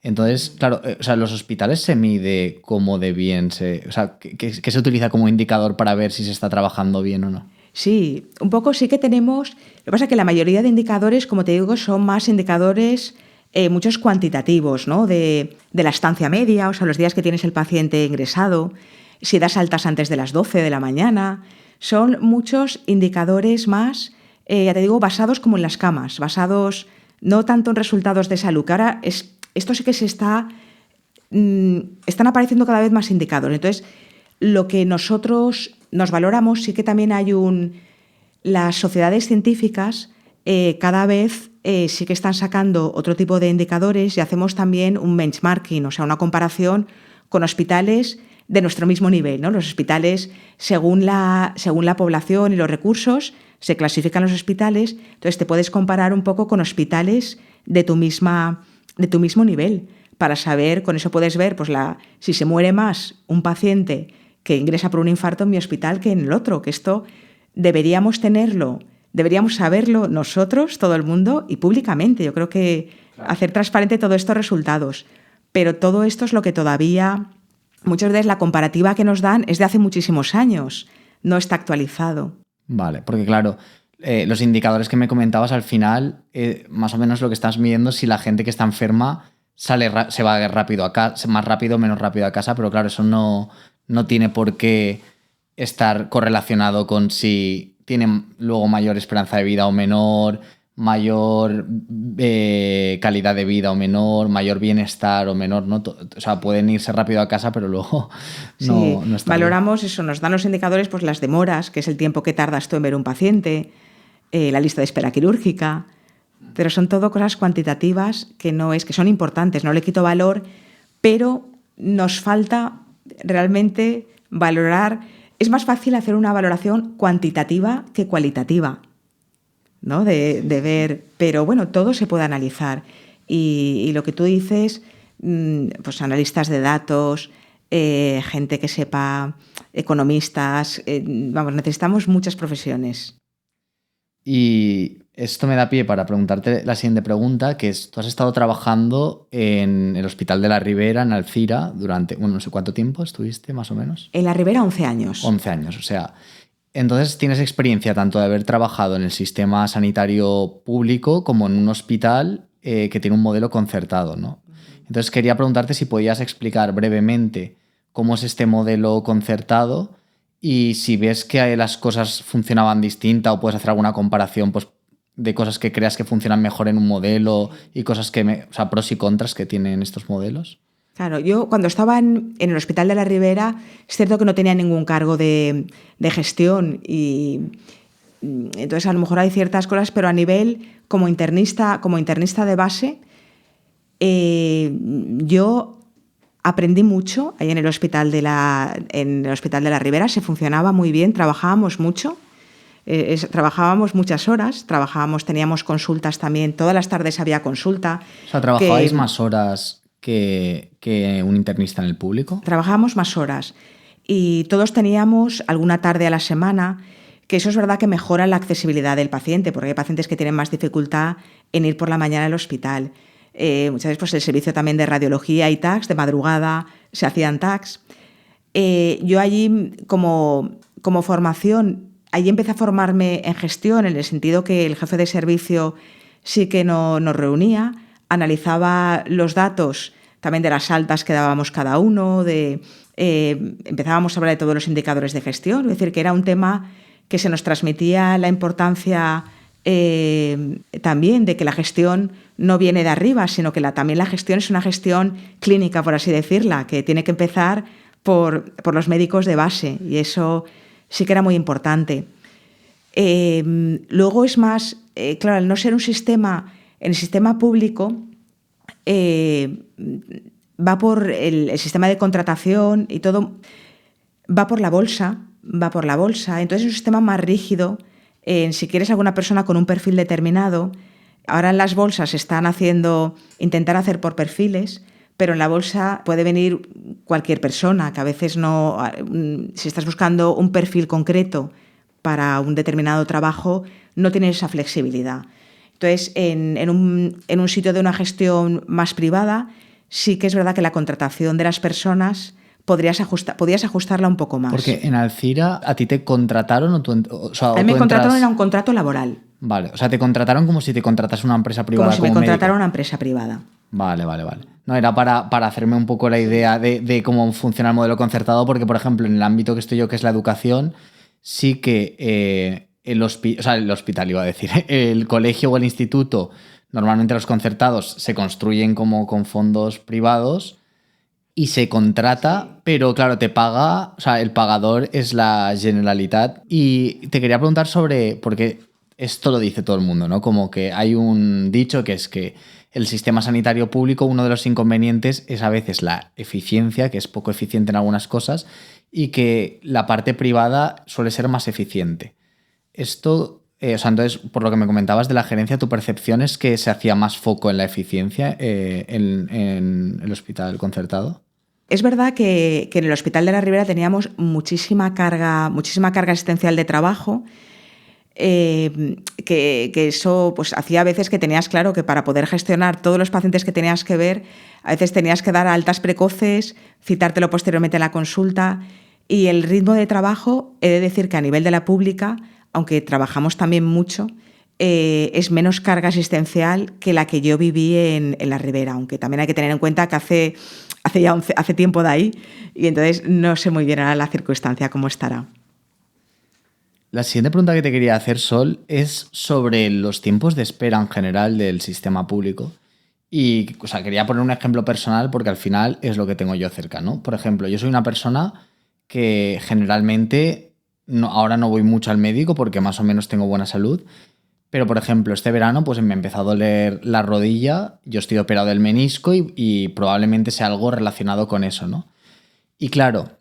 Speaker 1: Entonces, claro, o sea, los hospitales se mide cómo de bien o sea, ¿qué se utiliza como indicador para ver si se está trabajando bien o no?
Speaker 2: Sí, un poco sí que tenemos. Lo que pasa es que la mayoría de indicadores, como te digo, son más indicadores, muchos cuantitativos, ¿no? De la estancia media, o sea, los días que tienes el paciente ingresado, si das altas antes de las 12 de la mañana. Son muchos indicadores más, ya te digo, basados como en las camas, basados no tanto en resultados de salud, que ahora esto sí que están apareciendo cada vez más indicadores. Entonces, lo que nosotros nos valoramos, sí que también las sociedades científicas cada vez sí que están sacando otro tipo de indicadores y hacemos también un benchmarking, o sea, una comparación con hospitales de nuestro mismo nivel, ¿no? Los hospitales, según la población y los recursos, se clasifican los hospitales, entonces te puedes comparar un poco con hospitales de tu mismo nivel, para saber, con eso puedes ver pues si se muere más un paciente que ingresa por un infarto en mi hospital que en el otro, que esto deberíamos saberlo nosotros, todo el mundo, y públicamente. Yo creo que hacer transparente todos estos resultados. Pero todo esto es lo que todavía, muchas veces la comparativa que nos dan es de hace muchísimos años, no está actualizado.
Speaker 1: Vale, porque claro, los indicadores que me comentabas al final, más o menos lo que estás midiendo si la gente que está enferma se va rápido a casa, más rápido, menos rápido a casa, pero claro, eso no tiene por qué estar correlacionado con si tienen luego mayor esperanza de vida o menor, mayor calidad de vida o menor, mayor bienestar o menor, ¿no? O sea, pueden irse rápido a casa, pero luego no está
Speaker 2: valoramos bien. Eso, nos dan los indicadores, pues las demoras, que es el tiempo que tardas tú en ver un paciente, la lista de espera quirúrgica, pero son todo cosas cuantitativas que son importantes, no le quito valor, pero nos falta realmente valorar. Es más fácil hacer una valoración cuantitativa que cualitativa, ¿no? De ver, pero bueno, todo se puede analizar. Y lo que tú dices, pues analistas de datos, gente que sepa, economistas, necesitamos muchas profesiones.
Speaker 1: Y esto me da pie para preguntarte la siguiente pregunta, que es, tú has estado trabajando en el Hospital de la Ribera, en Alcira, durante, bueno, no sé cuánto tiempo estuviste, más o menos.
Speaker 2: En la Ribera, 11 años.
Speaker 1: 11 años, o sea, entonces tienes experiencia tanto de haber trabajado en el sistema sanitario público como en un hospital que tiene un modelo concertado, ¿no? Entonces quería preguntarte si podías explicar brevemente cómo es este modelo concertado y si ves que las cosas funcionaban distinta o puedes hacer alguna comparación pues, de cosas que creas que funcionan mejor en un modelo y cosas o sea, pros y contras que tienen estos modelos.
Speaker 2: Claro, yo cuando estaba en el Hospital de la Ribera, es cierto que no tenía ningún cargo de gestión y entonces a lo mejor hay ciertas cosas, pero a nivel como internista de base, yo aprendí mucho ahí en el Hospital de la Ribera, se funcionaba muy bien, trabajábamos mucho. Trabajábamos muchas horas, teníamos consultas también, todas las tardes había consulta.
Speaker 1: O sea, ¿trabajabais más horas que un internista en el público?
Speaker 2: Trabajábamos más horas y todos teníamos alguna tarde a la semana, que eso es verdad que mejora la accesibilidad del paciente, porque hay pacientes que tienen más dificultad en ir por la mañana al hospital. Muchas veces pues, el servicio también de radiología y tags, de madrugada se hacían tags. Yo allí como formación, allí empecé a formarme en gestión, en el sentido que el jefe de servicio sí que nos reunía, analizaba los datos también de las altas que dábamos cada uno, empezábamos a hablar de todos los indicadores de gestión, es decir, que era un tema que se nos transmitía la importancia también de que la gestión no viene de arriba, sino que también la gestión es una gestión clínica, por así decirla, que tiene que empezar por los médicos de base, y eso sí que era muy importante. Luego es más, claro, al no ser un sistema, en el sistema público va por el sistema de contratación y todo, va por la bolsa, entonces es un sistema más rígido. Si quieres alguna persona con un perfil determinado, ahora en las bolsas están intentar hacer por perfiles, pero en la bolsa puede venir cualquier persona, que a veces si estás buscando un perfil concreto para un determinado trabajo, no tienen esa flexibilidad. Entonces, en un sitio de una gestión más privada, sí que es verdad que la contratación de las personas podrías ajustarla un poco más.
Speaker 1: Porque en Alcira, ¿a ti te contrataron o tú, o sea,
Speaker 2: a mí me contrataron, era un contrato laboral.
Speaker 1: Vale, o sea, te contrataron como si te contratas una empresa privada.
Speaker 2: Como si me contratara una empresa privada.
Speaker 1: Vale. No, era para hacerme un poco la idea de cómo funciona el modelo concertado, porque, por ejemplo, en el ámbito que estoy yo, que es la educación, sí que el hospital, iba a decir, el colegio o el instituto, normalmente los concertados se construyen como con fondos privados y se contrata, pero claro, te paga, o sea, el pagador es la Generalitat. Y te quería preguntar porque esto lo dice todo el mundo, ¿no? Como que hay un dicho que es que el sistema sanitario público, uno de los inconvenientes es a veces la eficiencia, que es poco eficiente en algunas cosas, y que la parte privada suele ser más eficiente. Esto, o sea, entonces, por lo que me comentabas de la gerencia, ¿tu percepción es que se hacía más foco en la eficiencia en el hospital concertado?
Speaker 2: Es verdad que en el Hospital de la Ribera teníamos muchísima carga asistencial de trabajo, que eso pues hacía a veces que tenías claro que para poder gestionar todos los pacientes que tenías que ver, a veces tenías que dar altas precoces, citártelo posteriormente en la consulta, y el ritmo de trabajo, he de decir que a nivel de la pública, aunque trabajamos también mucho, es menos carga asistencial que la que yo viví en la Ribera, aunque también hay que tener en cuenta que hace tiempo de ahí, y entonces no sé muy bien ahora la circunstancia cómo estará.
Speaker 1: La siguiente pregunta que te quería hacer, Sol, es sobre los tiempos de espera en general del sistema público. Y, o sea, quería poner un ejemplo personal porque al final es lo que tengo yo cerca, ¿no? Por ejemplo, yo soy una persona que generalmente ahora no voy mucho al médico porque más o menos tengo buena salud. Pero, por ejemplo, este verano pues me empezó a doler la rodilla, yo estoy operado del menisco y probablemente sea algo relacionado con eso, ¿no? Y claro,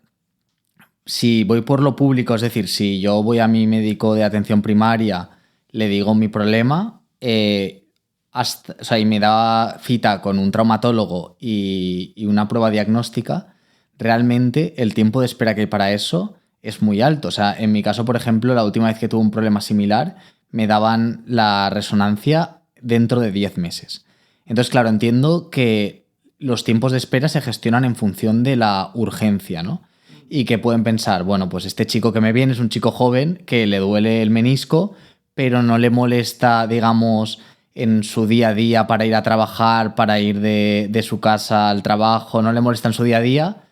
Speaker 1: si voy por lo público, es decir, si yo voy a mi médico de atención primaria, le digo mi problema, o sea, y me da cita con un traumatólogo y una prueba diagnóstica, realmente el tiempo de espera que hay para eso es muy alto. O sea, en mi caso, por ejemplo, la última vez que tuve un problema similar, me daban la resonancia dentro de 10 meses. Entonces, claro, entiendo que los tiempos de espera se gestionan en función de la urgencia, ¿no? Y que pueden pensar, bueno, pues este chico que me viene es un chico joven que le duele el menisco, pero no le molesta, digamos, en su día a día para ir a trabajar, para ir de su casa al trabajo, no le molesta en su día a día,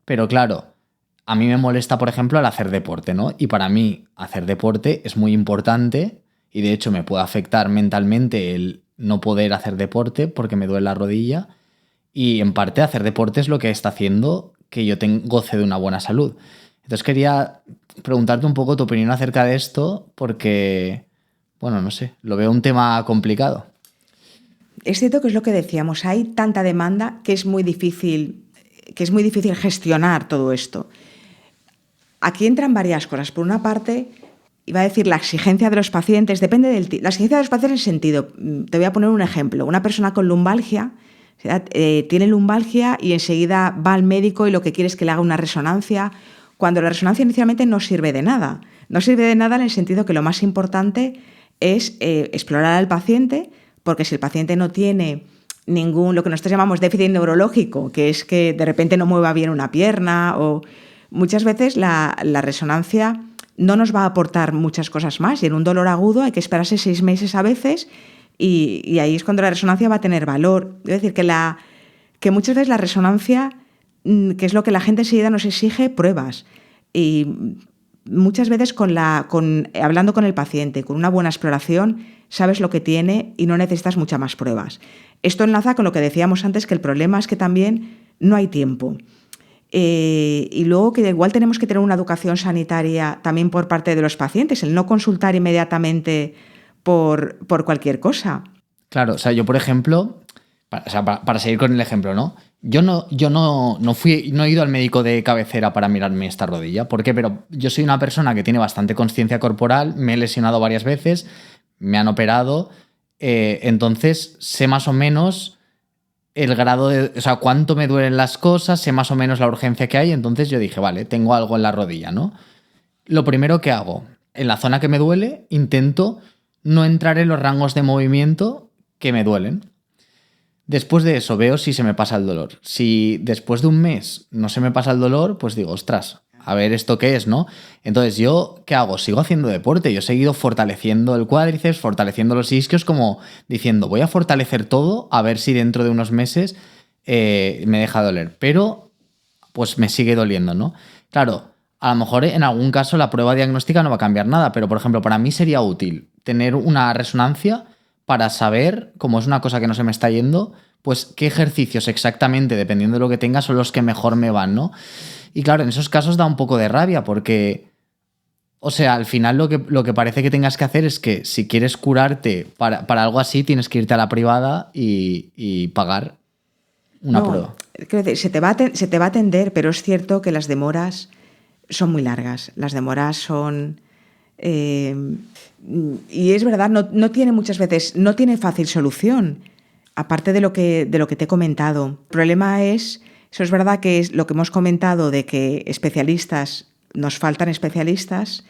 Speaker 1: pero claro, a mí me molesta, por ejemplo, al hacer deporte, ¿no? Y para mí hacer deporte es muy importante y de hecho me puede afectar mentalmente el no poder hacer deporte porque me duele la rodilla y en parte hacer deporte es lo que está haciendo que yo goce de una buena salud. Entonces quería preguntarte un poco tu opinión acerca de esto porque, bueno, no sé, lo veo un tema complicado.
Speaker 2: Es cierto que es lo que decíamos, hay tanta demanda que es muy difícil gestionar todo esto. Aquí entran varias cosas. Por una parte, iba a decir la exigencia de los pacientes, depende la exigencia de los pacientes en el sentido, te voy a poner un ejemplo, una persona con lumbalgia, tiene lumbalgia y enseguida va al médico y lo que quiere es que le haga una resonancia, cuando la resonancia inicialmente no sirve de nada. No sirve de nada en el sentido que lo más importante es explorar al paciente, porque si el paciente no tiene lo que nosotros llamamos déficit neurológico, que es que de repente no mueva bien una pierna, o muchas veces la resonancia no nos va a aportar muchas cosas más, y en un dolor agudo hay que esperarse 6 meses a veces, y ahí es cuando la resonancia va a tener valor. Es decir, que muchas veces la resonancia, que es lo que la gente enseguida nos exige, pruebas. Y muchas veces hablando con el paciente, con una buena exploración, sabes lo que tiene y no necesitas muchas más pruebas. Esto enlaza con lo que decíamos antes, que el problema es que también no hay tiempo. Y luego que igual tenemos que tener una educación sanitaria también por parte de los pacientes, el no consultar inmediatamente por cualquier cosa.
Speaker 1: Claro, o sea, yo por ejemplo, para seguir con el ejemplo, ¿no? Yo no he ido al médico de cabecera para mirarme esta rodilla. ¿Por qué? Pero yo soy una persona que tiene bastante consciencia corporal, me he lesionado varias veces, me han operado, entonces sé más o menos el grado o sea, cuánto me duelen las cosas, sé más o menos la urgencia que hay, entonces yo dije, vale, tengo algo en la rodilla, ¿no? Lo primero que hago, en la zona que me duele, intento no entrar en los rangos de movimiento que me duelen. Después de eso veo si se me pasa el dolor. Si después de un mes no se me pasa el dolor, pues digo, ostras, a ver esto qué es, ¿no? Entonces yo, ¿qué hago? Sigo haciendo deporte. Yo he seguido fortaleciendo el cuádriceps, fortaleciendo los isquios, como diciendo, voy a fortalecer todo a ver si dentro de unos meses me deja doler. Pero pues me sigue doliendo, ¿no? Claro, a lo mejor en algún caso la prueba diagnóstica no va a cambiar nada, pero por ejemplo, para mí sería útil tener una resonancia para saber, como es una cosa que no se me está yendo, pues qué ejercicios exactamente, dependiendo de lo que tenga, son los que mejor me van, ¿no? Y claro, en esos casos da un poco de rabia porque, o sea, al final lo que parece que tengas que hacer es que si quieres curarte para algo así, tienes que irte a la privada y pagar una prueba.
Speaker 2: Quiero decir, se te va a atender, pero es cierto que las demoras son muy largas. Las demoras son... y es verdad, no tiene muchas veces, no tiene fácil solución, aparte de lo que te he comentado. El problema es, eso es verdad que es lo que hemos comentado de que nos faltan especialistas,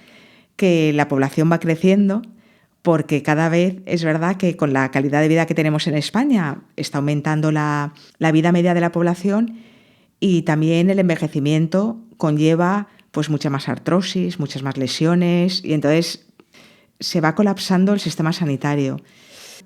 Speaker 2: que la población va creciendo, porque cada vez es verdad que con la calidad de vida que tenemos en España está aumentando la vida media de la población y también el envejecimiento conlleva pues mucha más artrosis, muchas más lesiones y entonces se va colapsando el sistema sanitario.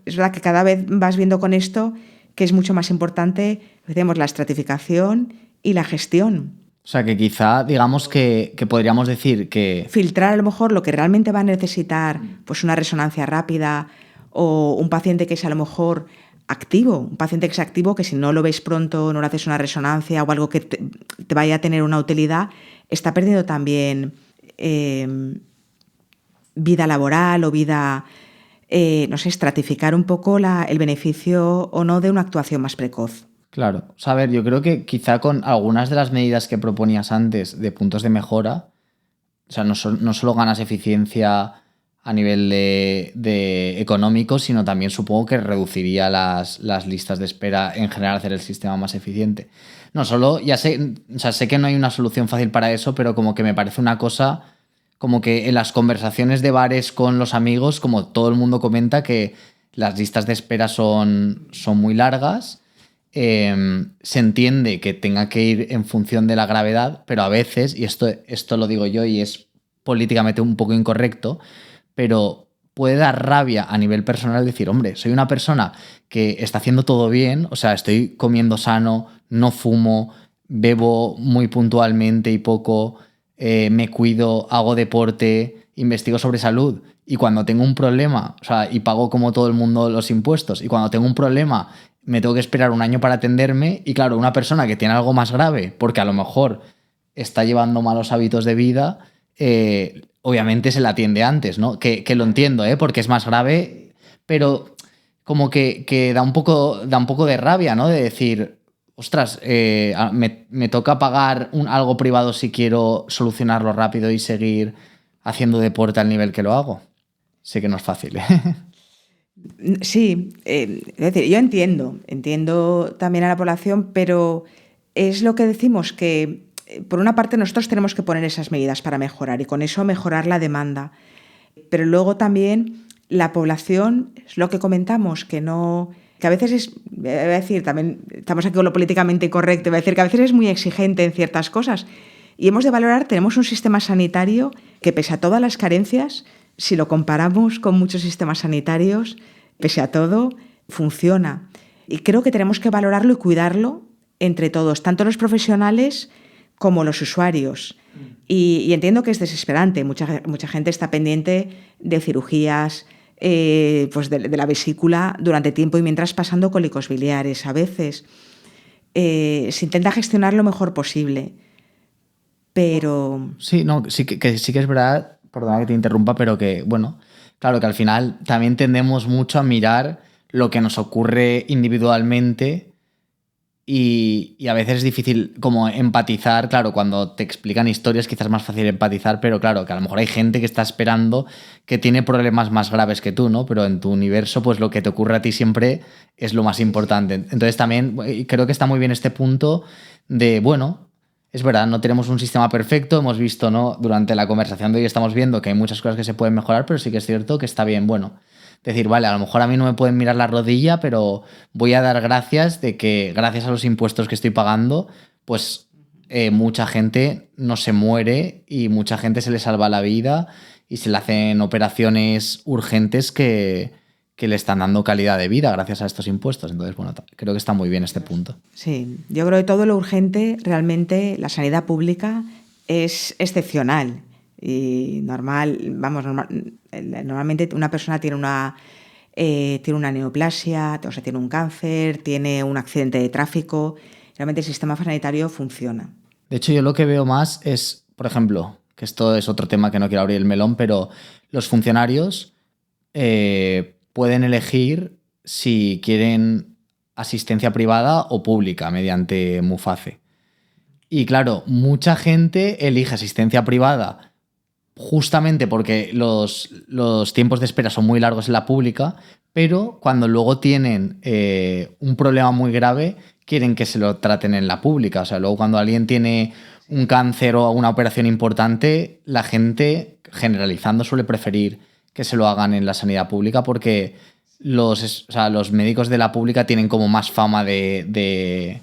Speaker 2: Es verdad que cada vez vas viendo con esto que es mucho más importante, decíamos, la estratificación y la gestión.
Speaker 1: O sea, que quizá, digamos que podríamos decir que...
Speaker 2: Filtrar a lo mejor lo que realmente va a necesitar, pues una resonancia rápida o un paciente que es a lo mejor activo, un paciente que es activo, que si no lo ves pronto, no le haces una resonancia o algo que te vaya a tener una utilidad, está perdiendo también vida laboral o vida, no sé, estratificar un poco el beneficio o no de una actuación más precoz.
Speaker 1: Claro, o sea, a ver, yo creo que quizá con algunas de las medidas que proponías antes de puntos de mejora, o sea, no solo ganas eficiencia a nivel de económico, sino también supongo que reduciría las listas de espera, en general hacer el sistema más eficiente. No solo, ya sé, o sea, sé que no hay una solución fácil para eso, pero como que me parece una cosa, como que en las conversaciones de bares con los amigos, como todo el mundo comenta que las listas de espera son muy largas. Se entiende que tenga que ir en función de la gravedad, pero a veces, y esto lo digo yo y es políticamente un poco incorrecto, pero puede dar rabia a nivel personal decir, hombre, soy una persona que está haciendo todo bien, o sea, estoy comiendo sano, no fumo, bebo muy puntualmente y poco, me cuido, hago deporte, investigo sobre salud, y cuando tengo un problema, o sea, y pago como todo el mundo los impuestos, y cuando tengo un problema me tengo que esperar un año para atenderme, y claro, una persona que tiene algo más grave, porque a lo mejor está llevando malos hábitos de vida, obviamente se la atiende antes, ¿no? Que lo entiendo, porque es más grave, pero como que da un poco de rabia, ¿no? De decir, ostras, me toca pagar algo privado si quiero solucionarlo rápido y seguir haciendo deporte al nivel que lo hago. Sé que no es fácil, ¿eh?
Speaker 2: Sí, es decir, yo entiendo también a la población, pero es lo que decimos, que por una parte nosotros tenemos que poner esas medidas para mejorar y con eso mejorar la demanda, pero luego también la población, es lo que comentamos, que a veces es, voy a decir, también estamos aquí con lo políticamente correcto, voy a decir que a veces es muy exigente en ciertas cosas y hemos de valorar, tenemos un sistema sanitario que pese a todas las carencias, si lo comparamos con muchos sistemas sanitarios, pese a todo, funciona. Y creo que tenemos que valorarlo y cuidarlo entre todos, tanto los profesionales como los usuarios. Y entiendo que es desesperante. Mucha gente está pendiente de cirugías, pues de la vesícula durante tiempo y mientras pasando cólicos biliares. A veces se intenta gestionar lo mejor posible, pero...
Speaker 1: Sí, no, sí que es verdad, perdona que te interrumpa, pero que, bueno, claro que al final también tendemos mucho a mirar lo que nos ocurre individualmente y a veces es difícil como empatizar. Claro, cuando te explican historias quizás es más fácil empatizar, pero claro, que a lo mejor hay gente que está esperando que tiene problemas más graves que tú, ¿no? Pero en tu universo, pues lo que te ocurre a ti siempre es lo más importante. Entonces también creo que está muy bien este punto de, bueno, es verdad, no tenemos un sistema perfecto, hemos visto, ¿no? Durante la conversación de hoy estamos viendo que hay muchas cosas que se pueden mejorar, pero sí que es cierto que está bien, bueno, decir, vale, a lo mejor a mí no me pueden mirar la rodilla, pero voy a dar gracias de que gracias a los impuestos que estoy pagando, pues mucha gente no se muere y mucha gente se le salva la vida y se le hacen operaciones urgentes que le están dando calidad de vida gracias a estos impuestos. Entonces, bueno, creo que está muy bien este punto.
Speaker 2: Sí, yo creo que todo lo urgente, realmente la sanidad pública es excepcional y normalmente una persona tiene una neoplasia, o sea, tiene un cáncer, tiene un accidente de tráfico, realmente el sistema sanitario funciona.
Speaker 1: De hecho, yo lo que veo más es, por ejemplo, que esto es otro tema que no quiero abrir el melón, pero los funcionarios pueden elegir si quieren asistencia privada o pública mediante Muface. Y claro, mucha gente elige asistencia privada justamente porque los tiempos de espera son muy largos en la pública, pero cuando luego tienen un problema muy grave, quieren que se lo traten en la pública. O sea, luego cuando alguien tiene un cáncer o una operación importante, la gente, generalizando, suele preferir que se lo hagan en la sanidad pública porque los médicos de la pública tienen como más fama de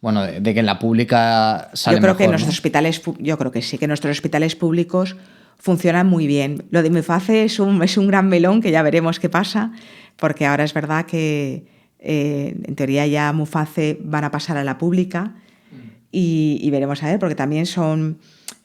Speaker 1: que en la pública sale mejor,
Speaker 2: que nuestros hospitales, yo creo que sí, que nuestros hospitales públicos funcionan muy bien. Lo de Muface es un gran melón que ya veremos qué pasa, porque ahora es verdad que en teoría ya Muface van a pasar a la pública y veremos a ver, porque también son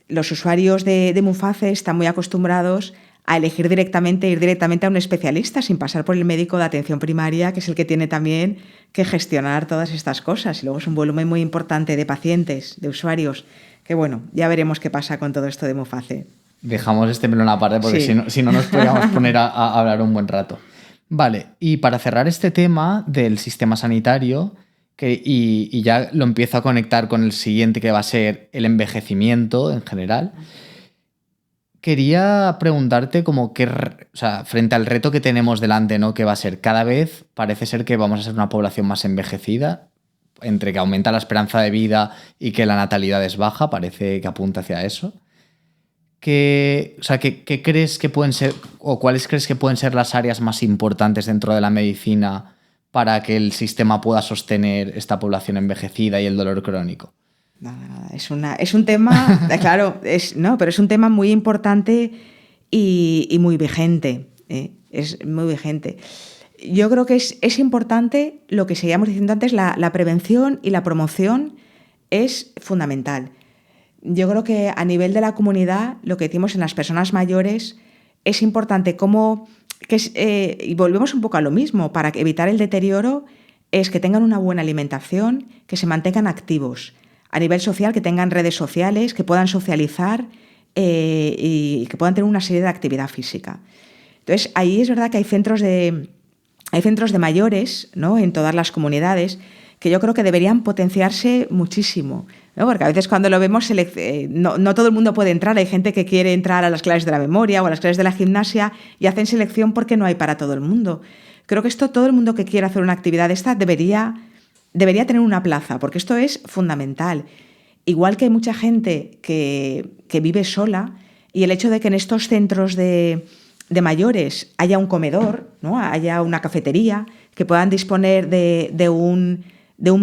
Speaker 2: los usuarios de Muface están muy acostumbrados a elegir ir directamente a un especialista sin pasar por el médico de atención primaria, que es el que tiene también que gestionar todas estas cosas. Y luego es un volumen muy importante de pacientes, de usuarios, que bueno, ya veremos qué pasa con todo esto de Muface.
Speaker 1: Dejamos este melón aparte porque
Speaker 2: sí.
Speaker 1: si no nos podríamos poner a hablar un buen rato. Vale, y para cerrar este tema del sistema sanitario, y ya lo empiezo a conectar con el siguiente, que va a ser el envejecimiento en general, quería preguntarte como frente al reto que tenemos delante, ¿no? Que va a ser cada vez, parece ser que vamos a ser una población más envejecida, entre que aumenta la esperanza de vida y que la natalidad es baja, parece que apunta hacia eso. ¿Qué crees que pueden ser, o cuáles crees que pueden ser las áreas más importantes dentro de la medicina para que el sistema pueda sostener esta población envejecida y el dolor crónico?
Speaker 2: Nada. Es un tema, claro, pero es un tema muy importante y muy vigente. Es muy vigente. Yo creo que es importante lo que seguíamos diciendo antes, la prevención y la promoción es fundamental. Yo creo que a nivel de la comunidad, lo que decimos en las personas mayores, es importante y volvemos un poco a lo mismo, para evitar el deterioro, es que tengan una buena alimentación, que se mantengan activos. A nivel social, que tengan redes sociales, que puedan socializar y que puedan tener una serie de actividad física. Entonces, ahí es verdad que hay centros de mayores, ¿no?, en todas las comunidades, que yo creo que deberían potenciarse muchísimo, ¿no? Porque a veces cuando lo vemos no todo el mundo puede entrar. Hay gente que quiere entrar a las clases de la memoria o a las clases de la gimnasia y hacen selección porque no hay para todo el mundo. Creo que todo el mundo que quiera hacer una actividad de esta debería tener una plaza, porque esto es fundamental. Igual que hay mucha gente que vive sola, y el hecho de que en estos centros de mayores haya un comedor, ¿no?, haya una cafetería, que puedan disponer de un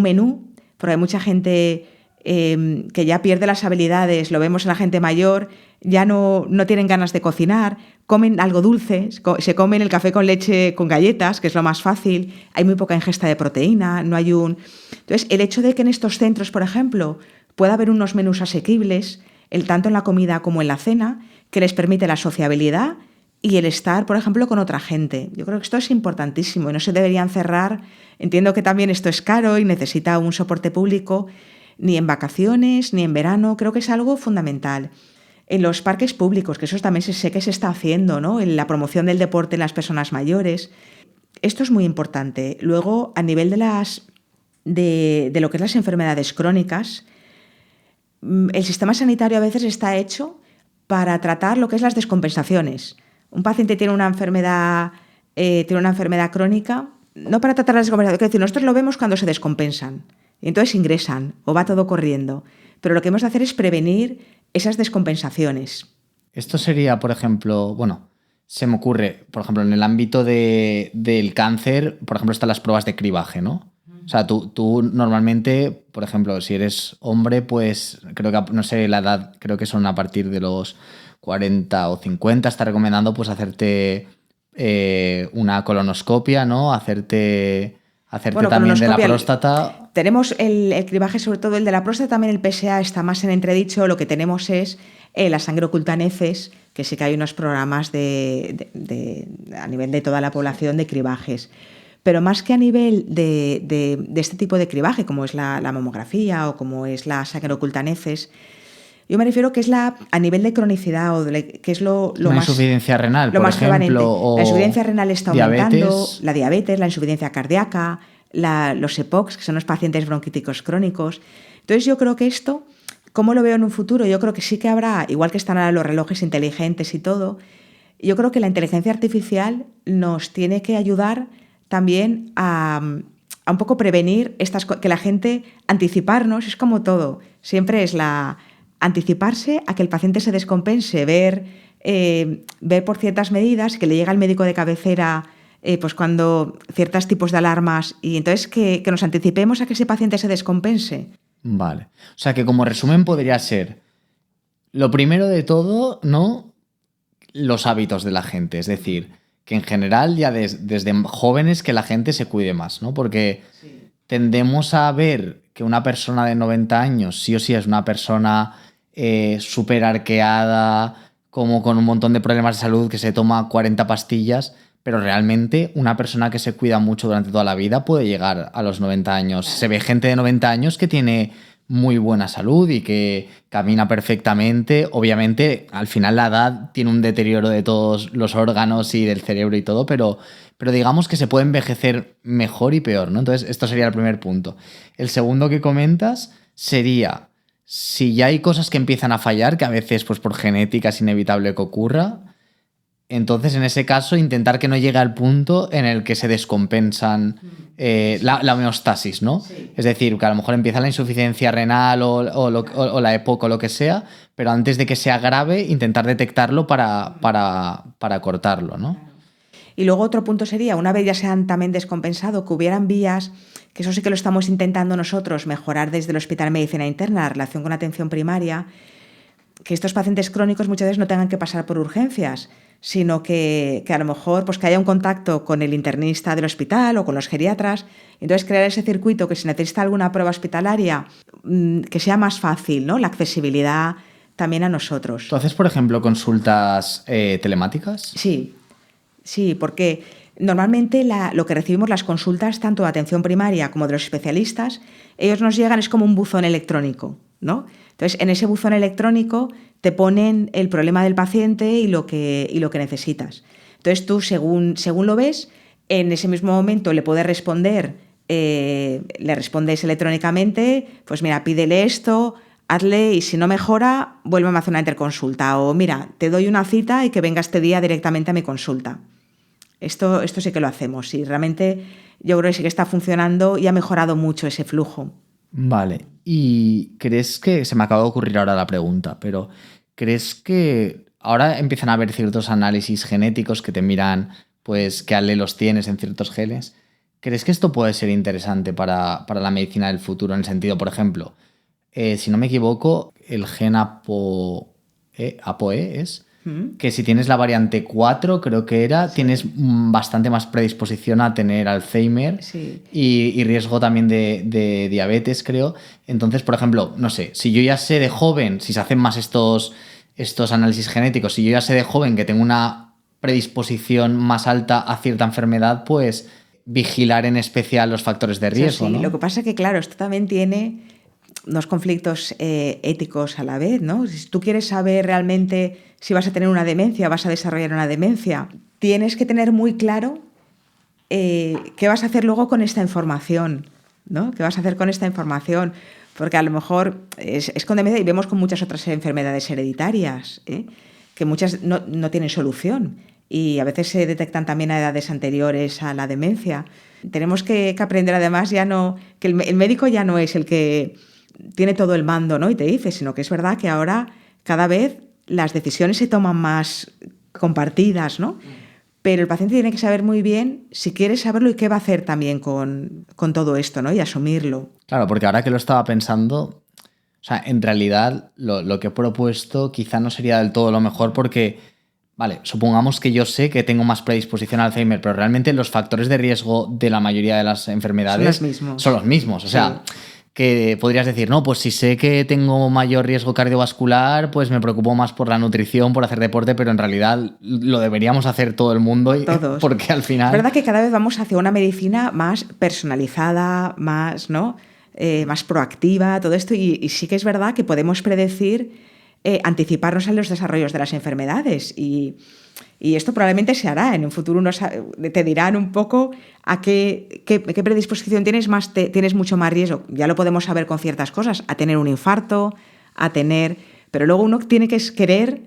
Speaker 2: menú, porque hay mucha gente que ya pierde las habilidades, lo vemos en la gente mayor, ya no tienen ganas de cocinar, comen algo dulce, se comen el café con leche con galletas, que es lo más fácil, hay muy poca ingesta de proteína, Entonces, el hecho de que en estos centros, por ejemplo, pueda haber unos menús asequibles, tanto en la comida como en la cena, que les permite la sociabilidad y el estar, por ejemplo, con otra gente. Yo creo que esto es importantísimo y no se deberían cerrar. Entiendo que también esto es caro y necesita un soporte público, ni en vacaciones, ni en verano. Creo que es algo fundamental. En los parques públicos, que eso también sé que se está haciendo, ¿no?, en la promoción del deporte en las personas mayores. Esto es muy importante. Luego, a nivel de lo que es las enfermedades crónicas, el sistema sanitario a veces está hecho para tratar lo que es las descompensaciones. Un paciente tiene una enfermedad crónica, no para tratar la descompensación, es decir, nosotros lo vemos cuando se descompensan, y entonces ingresan o va todo corriendo. Pero lo que hemos de hacer es prevenir esas descompensaciones.
Speaker 1: Esto sería, por ejemplo, se me ocurre, por ejemplo, en el ámbito del cáncer, por ejemplo, están las pruebas de cribaje, ¿no? O sea, tú normalmente, por ejemplo, si eres hombre, pues creo que, no sé, la edad, creo que son a partir de los 40 o 50, está recomendando pues hacerte una colonoscopia, ¿no? Hacerte
Speaker 2: Bueno,
Speaker 1: también de la
Speaker 2: colonoscopia.
Speaker 1: próstata.
Speaker 2: Tenemos el cribaje, sobre todo el de la próstata, también el PSA está más en entredicho. Lo que tenemos es la sangre oculta en heces, que sí que hay unos programas a nivel de toda la población de cribajes. Pero más que a nivel de este tipo de cribaje, como es la mamografía o como es la sangre oculta en heces, yo me refiero que es a nivel de cronicidad que es lo
Speaker 1: Una
Speaker 2: más,
Speaker 1: insuficiencia renal,
Speaker 2: lo
Speaker 1: por
Speaker 2: más prevalente.
Speaker 1: ejemplo,
Speaker 2: La insuficiencia
Speaker 1: o
Speaker 2: renal está aumentando, la diabetes, la insuficiencia cardíaca, los EPOCs, que son los pacientes bronquíticos crónicos. Entonces yo creo que esto, ¿cómo lo veo en un futuro? Yo creo que sí que habrá, igual que están ahora los relojes inteligentes y todo, yo creo que la inteligencia artificial nos tiene que ayudar también a un poco prevenir que la gente, anticiparnos, es como todo, siempre es anticiparse a que el paciente se descompense, ver por ciertas medidas, que le llega al médico de cabecera pues cuando ciertos tipos de alarmas, y entonces que nos anticipemos a que ese paciente se descompense.
Speaker 1: Vale. O sea que como resumen podría ser, lo primero de todo, ¿no? Los hábitos de la gente. Es decir, que en general ya desde jóvenes que la gente se cuide más, ¿no? Porque tendemos a ver que una persona de 90 años sí o sí es una persona súper arqueada, como con un montón de problemas de salud, que se toma 40 pastillas, pero realmente una persona que se cuida mucho durante toda la vida puede llegar a los 90 años. Claro. Se ve gente de 90 años que tiene muy buena salud y que camina perfectamente. Obviamente, al final la edad tiene un deterioro de todos los órganos y del cerebro y todo, pero digamos que se puede envejecer mejor y peor, ¿no? Entonces, esto sería el primer punto. El segundo que comentas sería, si ya hay cosas que empiezan a fallar, que a veces pues por genética es inevitable que ocurra, entonces en ese caso intentar que no llegue al punto en el que se descompensan la homeostasis, ¿no? Sí. Es decir, que a lo mejor empieza la insuficiencia renal o la EPOC o lo que sea, pero antes de que sea grave intentar detectarlo para cortarlo, ¿no?
Speaker 2: Y luego otro punto sería, una vez ya se han también descompensado, que hubieran vías, que eso sí que lo estamos intentando nosotros mejorar desde el Hospital de Medicina Interna, la relación con la atención primaria, que estos pacientes crónicos muchas veces no tengan que pasar por urgencias, sino que a lo mejor pues que haya un contacto con el internista del hospital o con los geriatras, entonces crear ese circuito que si necesita alguna prueba hospitalaria que sea más fácil, ¿no? La accesibilidad también a nosotros.
Speaker 1: ¿Tú haces, por ejemplo, consultas telemáticas?
Speaker 2: Sí, porque normalmente lo que recibimos, las consultas tanto de atención primaria como de los especialistas, ellos nos llegan, es como un buzón electrónico, ¿no? Entonces, en ese buzón electrónico te ponen el problema del paciente y lo que necesitas. Entonces, tú, según lo ves, en ese mismo momento le puedes responder, le respondes electrónicamente, pues mira, pídele esto, hazle, y si no mejora, vuélveme a hacer una interconsulta. O mira, te doy una cita y que venga este día directamente a mi consulta. Esto sí que lo hacemos. Y realmente yo creo que sí que está funcionando y ha mejorado mucho ese flujo.
Speaker 1: Vale, ¿y crees que, se me acaba de ocurrir ahora la pregunta, pero crees que ahora empiezan a haber ciertos análisis genéticos que te miran pues qué alelos tienes en ciertos genes? ¿Crees que esto puede ser interesante para la medicina del futuro? En el sentido, por ejemplo, si no me equivoco, el gen ApoE es que si tienes la variante 4, creo que era, sí, tienes bastante más predisposición a tener Alzheimer,
Speaker 2: sí,
Speaker 1: y riesgo también de diabetes, creo. Entonces, por ejemplo, no sé, si yo ya sé de joven, si se hacen más estos análisis genéticos, si yo ya sé de joven que tengo una predisposición más alta a cierta enfermedad, pues vigilar en especial los factores de riesgo,
Speaker 2: sí,
Speaker 1: ¿no?
Speaker 2: Lo que pasa es que, claro, esto también tiene unos conflictos éticos a la vez, ¿no? Si tú quieres saber realmente si vas a tener una demencia, vas a desarrollar una demencia, tienes que tener muy claro qué vas a hacer luego con esta información, ¿no? ¿Qué vas a hacer con esta información? Porque a lo mejor es con demencia, y vemos con muchas otras enfermedades hereditarias, que muchas no tienen solución y a veces se detectan también a edades anteriores a la demencia. Tenemos que aprender además que el médico ya no es el que tiene todo el mando, ¿no? Y te dice, sino que es verdad que ahora cada vez las decisiones se toman más compartidas, ¿no? Pero el paciente tiene que saber muy bien si quiere saberlo y qué va a hacer también con todo esto, ¿no? Y asumirlo.
Speaker 1: Claro, porque ahora que lo estaba pensando, o sea, en realidad lo que he propuesto quizá no sería del todo lo mejor porque, vale, supongamos que yo sé que tengo más predisposición al Alzheimer, pero realmente los factores de riesgo de la mayoría de las enfermedades son los mismos. O sea, que podrías decir, no, pues si sé que tengo mayor riesgo cardiovascular, pues me preocupo más por la nutrición, por hacer deporte, pero en realidad lo deberíamos hacer todo el mundo.
Speaker 2: Todos.
Speaker 1: Porque al final...
Speaker 2: Es verdad que cada vez vamos hacia una medicina más personalizada, más, ¿no? Más proactiva, todo esto. Y sí que es verdad que podemos predecir, anticiparnos a los desarrollos de las enfermedades. Y esto probablemente se hará. En un futuro te dirán un poco a qué predisposición tienes, tienes mucho más riesgo. Ya lo podemos saber con ciertas cosas, a tener un infarto, pero luego uno tiene que querer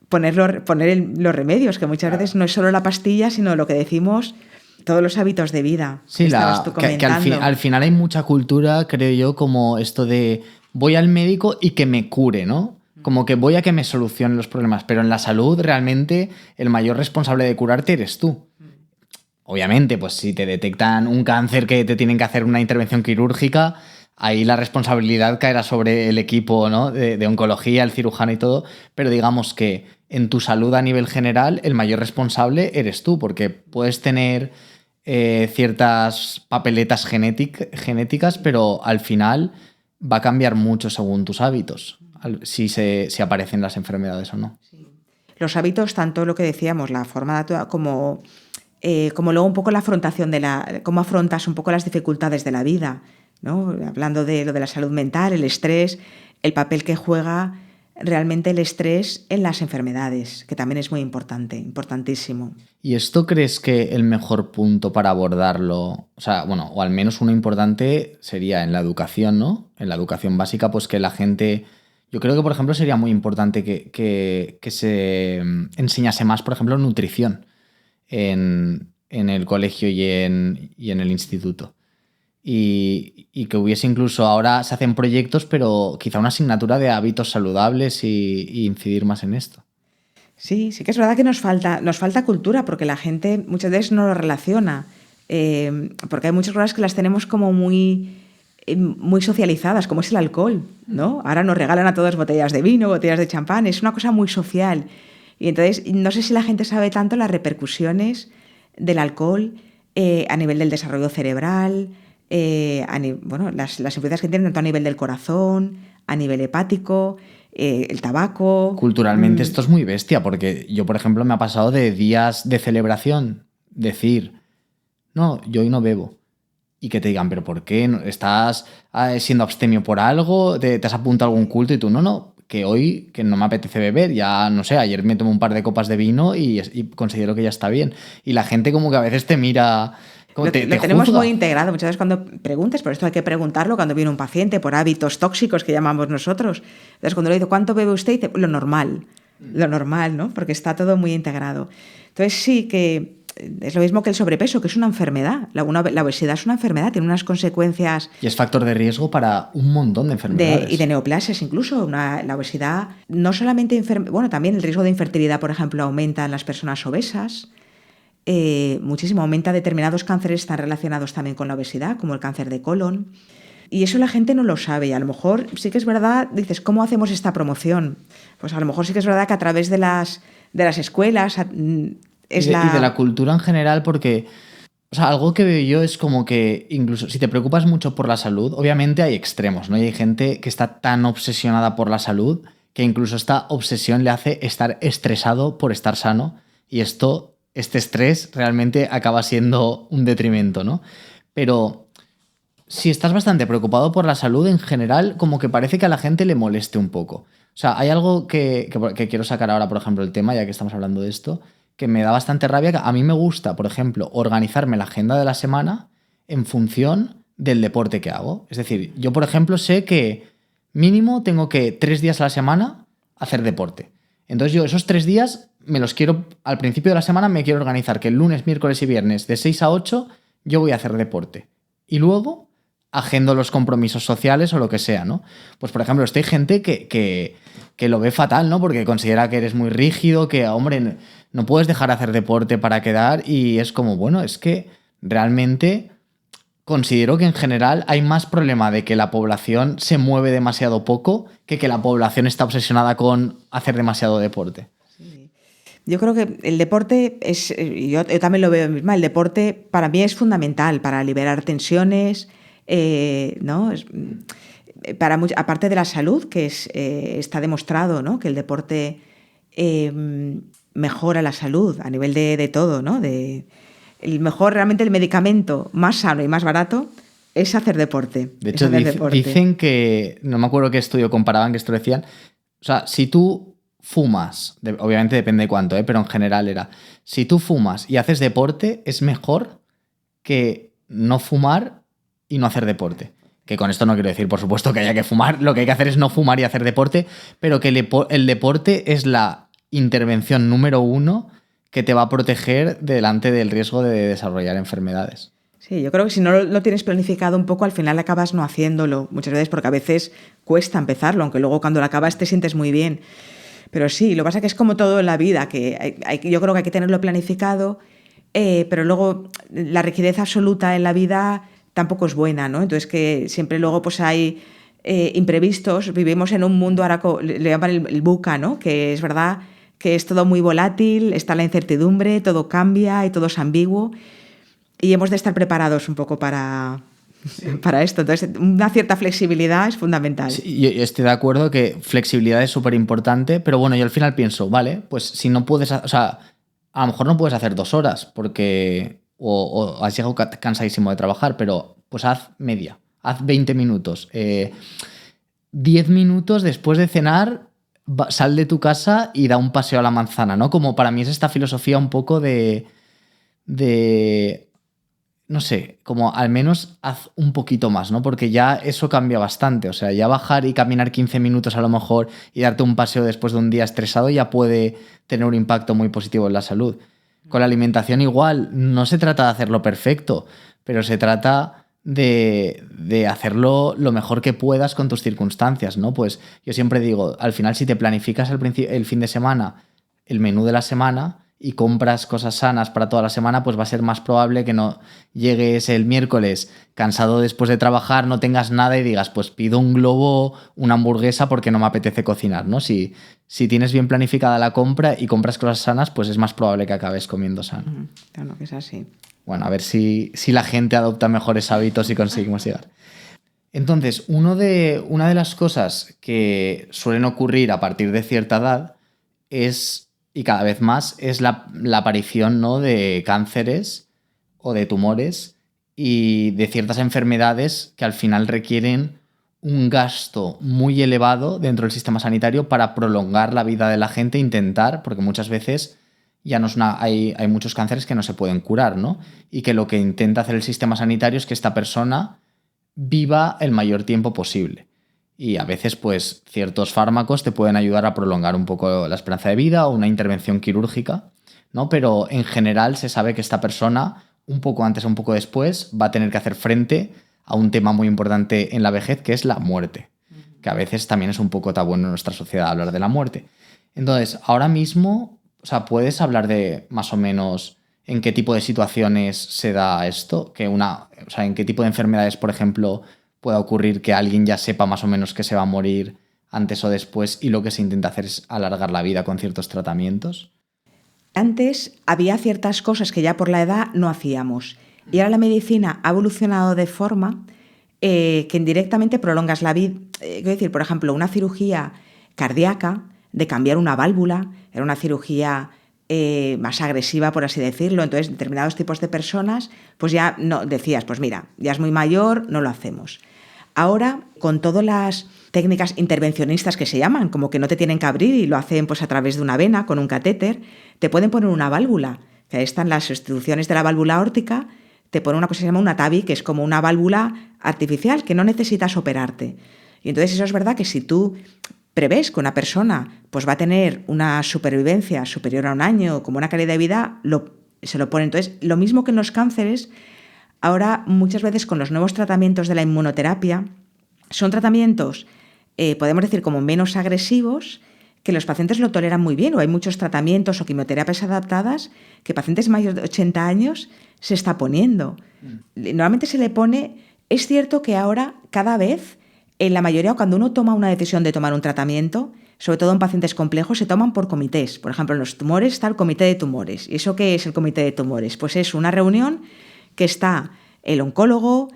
Speaker 2: poner los remedios, que muchas veces no es solo la pastilla, sino lo que decimos, todos los hábitos de vida.
Speaker 1: Sí, que al final hay mucha cultura, creo yo, como esto de voy al médico y que me cure, ¿no? Como que voy a que me solucione los problemas, pero en la salud realmente el mayor responsable de curarte eres tú. Obviamente, pues si te detectan un cáncer que te tienen que hacer una intervención quirúrgica, ahí la responsabilidad caerá sobre el equipo, ¿no? de oncología, el cirujano y todo, pero digamos que en tu salud a nivel general el mayor responsable eres tú, porque puedes tener ciertas papeletas genéticas, pero al final va a cambiar mucho según tus hábitos, si aparecen las enfermedades o no.
Speaker 2: Sí. Los hábitos, tanto lo que decíamos, la forma de como luego un poco la afrontación cómo afrontas un poco las dificultades de la vida, ¿no? Hablando de lo de la salud mental, el estrés, el papel que juega realmente el estrés en las enfermedades, que también es muy importante, importantísimo.
Speaker 1: ¿Y esto crees que el mejor punto para abordarlo, o sea, bueno, o al menos uno importante sería en la educación, ¿no? En la educación básica, pues que la gente... Yo creo que, por ejemplo, sería muy importante que se enseñase más, por ejemplo, nutrición en el colegio y en el instituto. Y que hubiese incluso, ahora se hacen proyectos, pero quizá una asignatura de hábitos saludables y incidir más en esto.
Speaker 2: Sí que es verdad que nos falta cultura, porque la gente muchas veces no lo relaciona, porque hay muchas cosas que las tenemos como muy socializadas, como es el alcohol, ¿no? Ahora nos regalan a todos botellas de vino, botellas de champán, es una cosa muy social. Y entonces no sé si la gente sabe tanto las repercusiones del alcohol a nivel del desarrollo cerebral, las influencias que tienen tanto a nivel del corazón, a nivel hepático, el tabaco.
Speaker 1: Culturalmente esto es muy bestia, porque yo, por ejemplo, me ha pasado de días de celebración decir, no, yo hoy no bebo. Y que te digan, ¿pero por qué? ¿Estás siendo abstemio por algo? ¿Te has apuntado a algún culto? Y tú, no, que hoy que no me apetece beber, ya no sé, ayer me tomé un par de copas de vino y considero que ya está bien. Y la gente como que a veces te mira...
Speaker 2: Lo tenemos muy integrado. Muchas veces cuando preguntes, por esto hay que preguntarlo cuando viene un paciente por hábitos tóxicos que llamamos nosotros. Entonces cuando le digo, ¿cuánto bebe usted? Dice, lo normal, ¿no? Porque está todo muy integrado. Entonces sí que es lo mismo que el sobrepeso, que es una enfermedad. La obesidad es una enfermedad, tiene unas consecuencias...
Speaker 1: Y es factor de riesgo para un montón de enfermedades.
Speaker 2: Y de neoplasias incluso. La obesidad, no solamente... también el riesgo de infertilidad, por ejemplo, aumenta en las personas obesas. Muchísimo, aumenta determinados cánceres, están relacionados también con la obesidad, como el cáncer de colon. Y eso la gente no lo sabe. Y a lo mejor sí que es verdad, dices, ¿cómo hacemos esta promoción? Pues a lo mejor sí que es verdad que a través de las escuelas...
Speaker 1: Y de la cultura en general, porque o sea, algo que veo yo es como que incluso si te preocupas mucho por la salud, obviamente hay extremos, ¿no? Y hay gente que está tan obsesionada por la salud que incluso esta obsesión le hace estar estresado por estar sano y este estrés realmente acaba siendo un detrimento, ¿no? Pero si estás bastante preocupado por la salud en general, como que parece que a la gente le moleste un poco. O sea, hay algo que quiero sacar ahora, por ejemplo, el tema, ya que estamos hablando de esto, que me da bastante rabia. A mí me gusta, por ejemplo, organizarme la agenda de la semana en función del deporte que hago. Es decir, yo, por ejemplo, sé que mínimo tengo que 3 días a la semana hacer deporte. Entonces yo esos 3 días al principio de la semana me quiero organizar que el lunes, miércoles y viernes de 6 a 8 yo voy a hacer deporte. Y luego agendo los compromisos sociales o lo que sea, ¿no? Pues, por ejemplo, hay gente que lo ve fatal, ¿no? Porque considera que eres muy rígido, que, hombre, no puedes dejar de hacer deporte para quedar y es como, bueno, es que realmente considero que en general hay más problema de que la población se mueve demasiado poco que la población está obsesionada con hacer demasiado deporte.
Speaker 2: Yo creo que el deporte es, yo también lo veo misma, el deporte para mí es fundamental para liberar tensiones, ¿no? Aparte de la salud, que está demostrado, ¿no? Que el deporte mejora la salud a nivel de todo, ¿no? Realmente el medicamento más sano y más barato es hacer deporte.
Speaker 1: De hecho, dicen que, no me acuerdo qué estudio comparaban, que esto decían, o sea, si tú fumas, obviamente depende de cuánto, pero en general era, si tú fumas y haces deporte, es mejor que no fumar y no hacer deporte. Que con esto no quiero decir, por supuesto, que haya que fumar, lo que hay que hacer es no fumar y hacer deporte, pero que el deporte es la intervención número 1 que te va a proteger delante del riesgo de desarrollar enfermedades.
Speaker 2: Sí, yo creo que si no lo tienes planificado un poco, al final acabas no haciéndolo, muchas veces porque a veces cuesta empezarlo, aunque luego cuando lo acabas te sientes muy bien. Pero sí, lo que pasa es que es como todo en la vida, que yo creo que hay que tenerlo planificado, pero luego la rigidez absoluta en la vida tampoco es buena, ¿no? Entonces que siempre luego pues hay imprevistos, vivimos en un mundo, ahora le llaman el VUCA, ¿no? Que es verdad que es todo muy volátil, está la incertidumbre, todo cambia y todo es ambiguo y hemos de estar preparados un poco para esto. Entonces, una cierta flexibilidad es fundamental.
Speaker 1: Sí, yo estoy de acuerdo que flexibilidad es súper importante, pero bueno, yo al final pienso, vale, pues si no puedes, o sea, a lo mejor no puedes hacer 2 horas porque o has llegado cansadísimo de trabajar, pero pues haz media, haz 20 minutos. 10 minutos después de cenar, sal de tu casa y da un paseo a la manzana, ¿no? Como para mí es esta filosofía un poco de no sé, como al menos haz un poquito más, ¿no? Porque ya eso cambia bastante. O sea, ya bajar y caminar 15 minutos a lo mejor y darte un paseo después de un día estresado ya puede tener un impacto muy positivo en la salud. Con la alimentación igual, no se trata de hacerlo perfecto, pero se trata de hacerlo lo mejor que puedas con tus circunstancias, ¿no? Pues yo siempre digo, al final si te planificas el fin de semana, el menú de la semana, y compras cosas sanas para toda la semana, pues va a ser más probable que no llegues el miércoles cansado después de trabajar, no tengas nada y digas, pues pido un globo, una hamburguesa porque no me apetece cocinar, ¿no? Si tienes bien planificada la compra y compras cosas sanas, pues es más probable que acabes comiendo sano.
Speaker 2: Claro que es así.
Speaker 1: Bueno, a ver si la gente adopta mejores hábitos y conseguimos llegar. Entonces, una de las cosas que suelen ocurrir a partir de cierta edad es, y cada vez más, es la aparición, ¿no?, de cánceres o de tumores y de ciertas enfermedades que al final requieren un gasto muy elevado dentro del sistema sanitario para prolongar la vida de la gente, intentar, porque muchas veces ya no es hay muchos cánceres que no se pueden curar, ¿no? Y que lo que intenta hacer el sistema sanitario es que esta persona viva el mayor tiempo posible. Y a veces, pues, ciertos fármacos te pueden ayudar a prolongar un poco la esperanza de vida o una intervención quirúrgica, ¿no? Pero en general se sabe que esta persona, un poco antes o un poco después, va a tener que hacer frente a un tema muy importante en la vejez, que es la muerte. Que a veces también es un poco tabú en nuestra sociedad hablar de la muerte. Entonces, ahora mismo, o sea, ¿puedes hablar de más o menos en qué tipo de situaciones se da esto? O sea, ¿en qué tipo de enfermedades, por ejemplo, pueda ocurrir que alguien ya sepa más o menos que se va a morir antes o después y lo que se intenta hacer es alargar la vida con ciertos tratamientos?
Speaker 2: Antes había ciertas cosas que ya por la edad no hacíamos y ahora la medicina ha evolucionado de forma que indirectamente prolongas la vida. Quiero decir, por ejemplo, una cirugía cardíaca de cambiar una válvula era una cirugía más agresiva, por así decirlo. Entonces, determinados tipos de personas, pues ya no decías, pues mira, ya es muy mayor, no lo hacemos. Ahora, con todas las técnicas intervencionistas que se llaman, como que no te tienen que abrir y lo hacen pues a través de una vena, con un catéter, te pueden poner una válvula, que ahí están las instrucciones de la válvula aórtica, te ponen una cosa que se llama una TAVI, que es como una válvula artificial, que no necesitas operarte. Y entonces eso es verdad que si tú prevés que una persona pues va a tener una supervivencia superior a un año, como una calidad de vida, se lo pone. Entonces, lo mismo que en los cánceres, ahora muchas veces con los nuevos tratamientos de la inmunoterapia, son tratamientos, podemos decir, como menos agresivos, que los pacientes lo toleran muy bien, o hay muchos tratamientos o quimioterapias adaptadas que pacientes mayores de 80 años se está poniendo. Normalmente se le pone, es cierto que ahora cada vez, en la mayoría, cuando uno toma una decisión de tomar un tratamiento, sobre todo en pacientes complejos, se toman por comités. Por ejemplo, en los tumores está el comité de tumores. ¿Y eso qué es el comité de tumores? Pues es una reunión que está el oncólogo,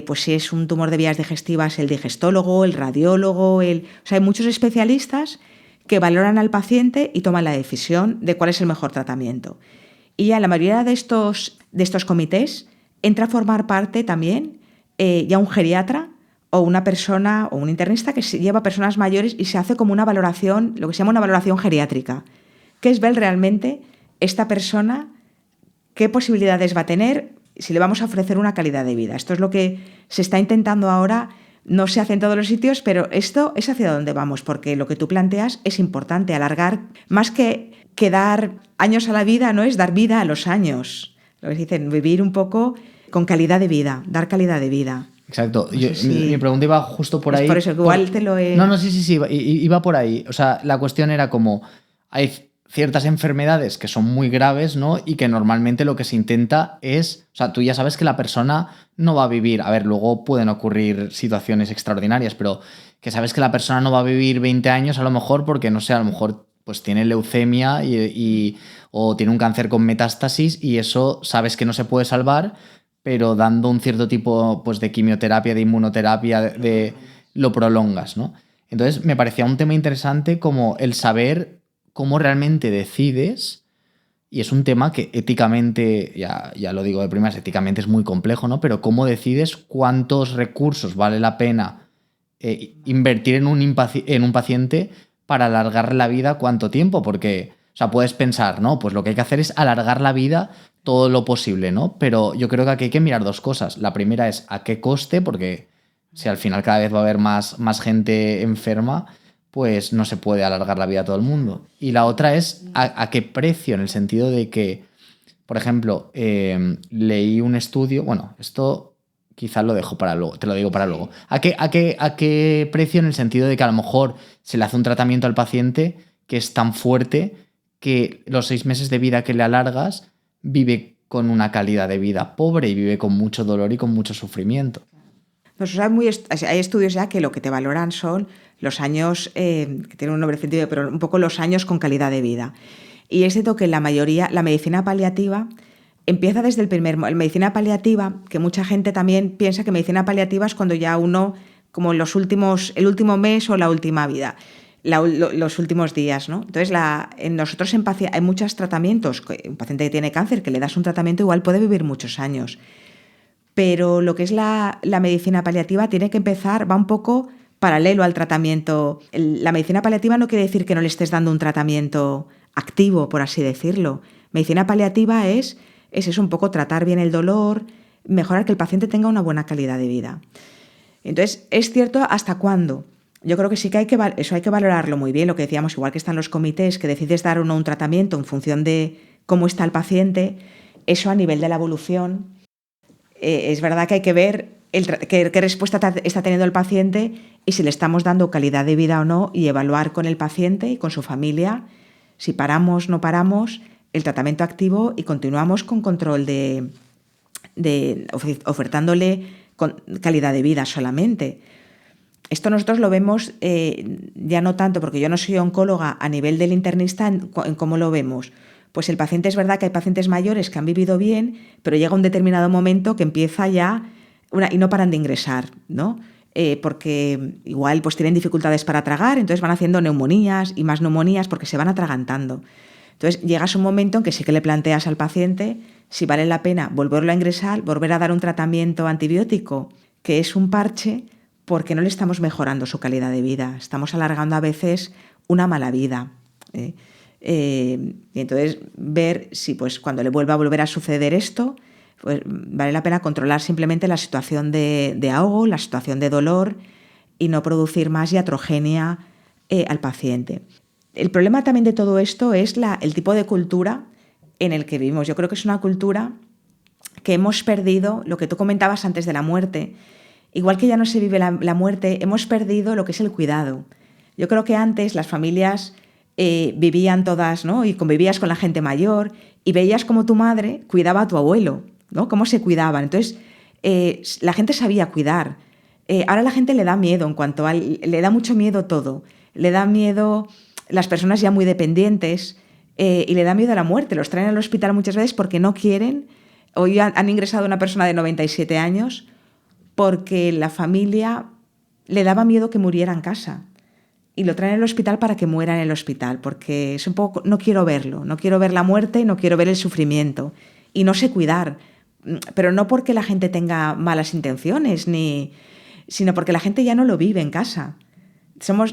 Speaker 2: pues si es un tumor de vías digestivas, el digestólogo, el radiólogo, o sea, hay muchos especialistas que valoran al paciente y toman la decisión de cuál es el mejor tratamiento. Y ya en la mayoría de estos comités entra a formar parte también ya un geriatra o una persona o un internista que lleva a personas mayores y se hace como una valoración, lo que se llama una valoración geriátrica, que es ver realmente esta persona qué posibilidades va a tener, si le vamos a ofrecer una calidad de vida. Esto es lo que se está intentando ahora. No se hace en todos los sitios, pero esto es hacia donde vamos, porque lo que tú planteas es importante, alargar, más que dar años a la vida, no es dar vida a los años. Lo que dicen, vivir un poco con calidad de vida, dar calidad de vida.
Speaker 1: Exacto. Mi pregunta iba justo por ahí.
Speaker 2: Por eso, igual te lo he...
Speaker 1: No, sí, iba por ahí. O sea, la cuestión era como, hay ciertas enfermedades que son muy graves, ¿no? Y que normalmente lo que se intenta es, o sea, tú ya sabes que la persona no va a vivir, a ver, luego pueden ocurrir situaciones extraordinarias, pero que sabes que la persona no va a vivir 20 años a lo mejor porque, no sé, a lo mejor pues tiene leucemia o tiene un cáncer con metástasis y eso sabes que no se puede salvar, pero dando un cierto tipo pues, de quimioterapia, de inmunoterapia, lo prolongas, ¿no? Entonces me parecía un tema interesante como el saber cómo realmente decides, y es un tema que éticamente, ya lo digo de primeras, éticamente es muy complejo, ¿no? Pero cómo decides cuántos recursos vale la pena invertir en un paciente para alargar la vida cuánto tiempo, porque, o sea, puedes pensar, ¿no? Pues lo que hay que hacer es alargar la vida todo lo posible, ¿no? Pero yo creo que aquí hay que mirar dos cosas. La primera es a qué coste, porque si al final cada vez va a haber más gente enferma, pues no se puede alargar la vida a todo el mundo. Y la otra es a qué precio, en el sentido de que, por ejemplo, leí un estudio, bueno, esto quizás lo dejo para luego, te lo digo para luego. ¿A qué precio, en el sentido de que a lo mejor se le hace un tratamiento al paciente que es tan fuerte que los 6 meses de vida que le alargas vive con una calidad de vida pobre y vive con mucho dolor y con mucho sufrimiento?
Speaker 2: Pues, hay estudios ya que lo que te valoran son los años, que tienen un nombre científico, pero un poco los años con calidad de vida. Y es cierto que la medicina paliativa empieza desde la medicina paliativa, que mucha gente también piensa que medicina paliativa es cuando ya uno, como el último mes o la última vida, los últimos días, ¿no? Entonces, nosotros hay muchos tratamientos. Un paciente que tiene cáncer, que le das un tratamiento, igual puede vivir muchos años. Pero lo que es la medicina paliativa tiene que empezar, va un poco paralelo al tratamiento. La medicina paliativa no quiere decir que no le estés dando un tratamiento activo, por así decirlo. Medicina paliativa es un poco tratar bien el dolor, mejorar que el paciente tenga una buena calidad de vida. Entonces, es cierto hasta cuándo. Yo creo que sí que hay que valorarlo muy bien, lo que decíamos, igual que están los comités, que decides dar o no un tratamiento en función de cómo está el paciente, eso a nivel de la evolución. Es verdad que hay que ver qué respuesta está teniendo el paciente y si le estamos dando calidad de vida o no, y evaluar con el paciente y con su familia si paramos, no paramos el tratamiento activo y continuamos con control ofertándole con calidad de vida solamente. Esto nosotros lo vemos ya no tanto, porque yo no soy oncóloga, a nivel del internista, en cómo lo vemos. Pues el paciente, es verdad que hay pacientes mayores que han vivido bien, pero llega un determinado momento que empieza ya y no paran de ingresar, ¿no? Porque igual pues tienen dificultades para tragar, entonces van haciendo neumonías y más neumonías porque se van atragantando. Entonces llegas a un momento en que sí que le planteas al paciente si vale la pena volverlo a ingresar, volver a dar un tratamiento antibiótico, que es un parche, porque no le estamos mejorando su calidad de vida, estamos alargando a veces una mala vida. Y entonces ver si pues cuando le vuelva a volver a suceder esto, pues vale la pena controlar simplemente la situación de ahogo, la situación de dolor, y no producir más iatrogenia al paciente. El problema también de todo esto es el tipo de cultura en el que vivimos. Yo creo que es una cultura que hemos perdido, lo que tú comentabas antes de la muerte. Igual que ya no se vive la muerte, hemos perdido lo que es el cuidado. Yo creo que antes las familias vivían todas, ¿no? Y convivías con la gente mayor y veías cómo tu madre cuidaba a tu abuelo, ¿no? Cómo se cuidaban. Entonces, la gente sabía cuidar. Ahora a la gente le da miedo le da mucho miedo todo. Le da miedo las personas ya muy dependientes y le da miedo a la muerte. Los traen al hospital muchas veces porque no quieren. Hoy han ingresado a una persona de 97 años porque la familia le daba miedo que muriera en casa. Y lo traen al hospital para que muera en el hospital, porque es un poco, no quiero verlo, no quiero ver la muerte, no quiero ver el sufrimiento. Y no sé cuidar, pero no porque la gente tenga malas intenciones, sino porque la gente ya no lo vive en casa.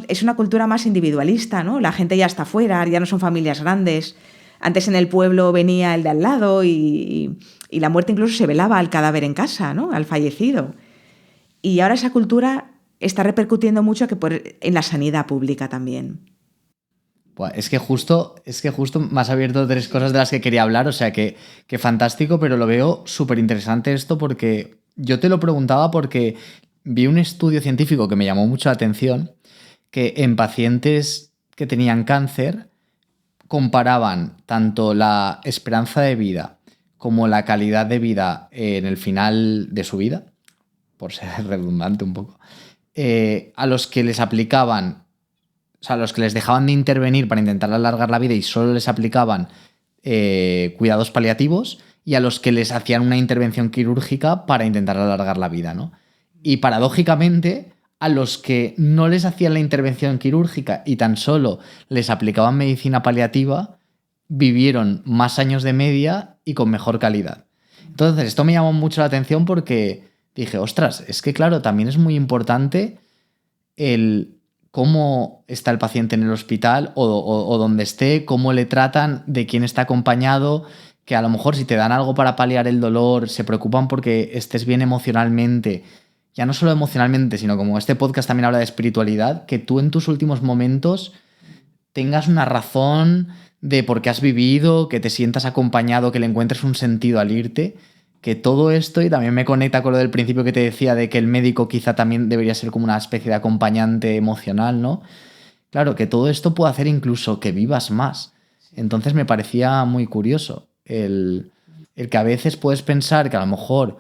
Speaker 2: Es una cultura más individualista, ¿no? La gente ya está fuera, ya no son familias grandes. Antes en el pueblo venía el de al lado y la muerte incluso se velaba al cadáver en casa, ¿no? Al fallecido. Y ahora esa cultura está repercutiendo mucho en la sanidad pública también.
Speaker 1: Es que justo me has abierto 3 cosas de las que quería hablar, o sea que fantástico, pero lo veo súper interesante esto porque yo te lo preguntaba porque vi un estudio científico que me llamó mucho la atención, que en pacientes que tenían cáncer comparaban tanto la esperanza de vida como la calidad de vida en el final de su vida, por ser redundante un poco, a los que les aplicaban, o sea, a los que les dejaban de intervenir para intentar alargar la vida y solo les aplicaban cuidados paliativos, y a los que les hacían una intervención quirúrgica para intentar alargar la vida, ¿no? Y paradójicamente, a los que no les hacían la intervención quirúrgica y tan solo les aplicaban medicina paliativa, vivieron más años de media y con mejor calidad. Entonces, esto me llamó mucho la atención porque dije, ostras, es que claro, también es muy importante el cómo está el paciente en el hospital o donde esté, cómo le tratan, de quién está acompañado, que a lo mejor si te dan algo para paliar el dolor, se preocupan porque estés bien emocionalmente, ya no solo emocionalmente, sino como este podcast también habla de espiritualidad, que tú en tus últimos momentos tengas una razón de por qué has vivido, que te sientas acompañado, que le encuentres un sentido al irte, que todo esto, y también me conecta con lo del principio que te decía de que el médico quizá también debería ser como una especie de acompañante emocional, ¿no? Claro, que todo esto puede hacer incluso que vivas más. Entonces me parecía muy curioso el que a veces puedes pensar que a lo mejor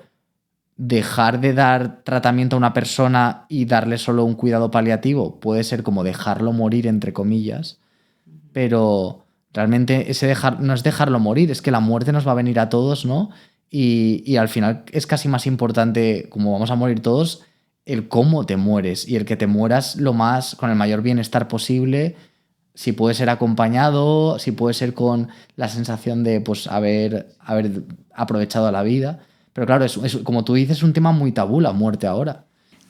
Speaker 1: dejar de dar tratamiento a una persona y darle solo un cuidado paliativo puede ser como dejarlo morir, entre comillas, pero realmente no es dejarlo morir, es que la muerte nos va a venir a todos, ¿no? Y al final es casi más importante, como vamos a morir todos, el cómo te mueres y el que te mueras con el mayor bienestar posible, si puede ser acompañado, si puede ser con la sensación de pues haber aprovechado la vida. Pero claro, como tú dices, es un tema muy tabú la muerte ahora.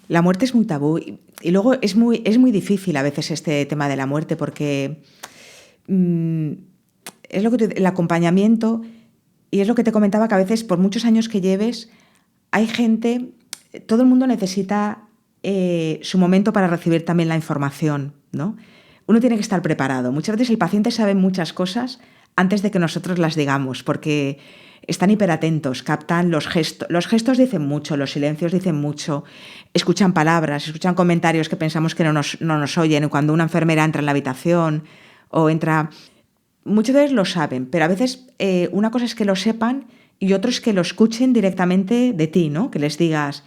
Speaker 2: La muerte es muy tabú y luego es muy difícil a veces este tema de la muerte porque es lo que el acompañamiento, y es lo que te comentaba, que a veces por muchos años que lleves hay gente, todo el mundo necesita su momento para recibir también la información, ¿no? Uno tiene que estar preparado. Muchas veces el paciente sabe muchas cosas antes de que nosotros las digamos, porque están hiperatentos, captan los gestos. Los gestos dicen mucho, los silencios dicen mucho, escuchan palabras, escuchan comentarios que pensamos que no nos oyen. Cuando una enfermera entra en la habitación o entra... Muchas veces lo saben, pero a veces una cosa es que lo sepan y otro es que lo escuchen directamente de ti, ¿no? Que les digas.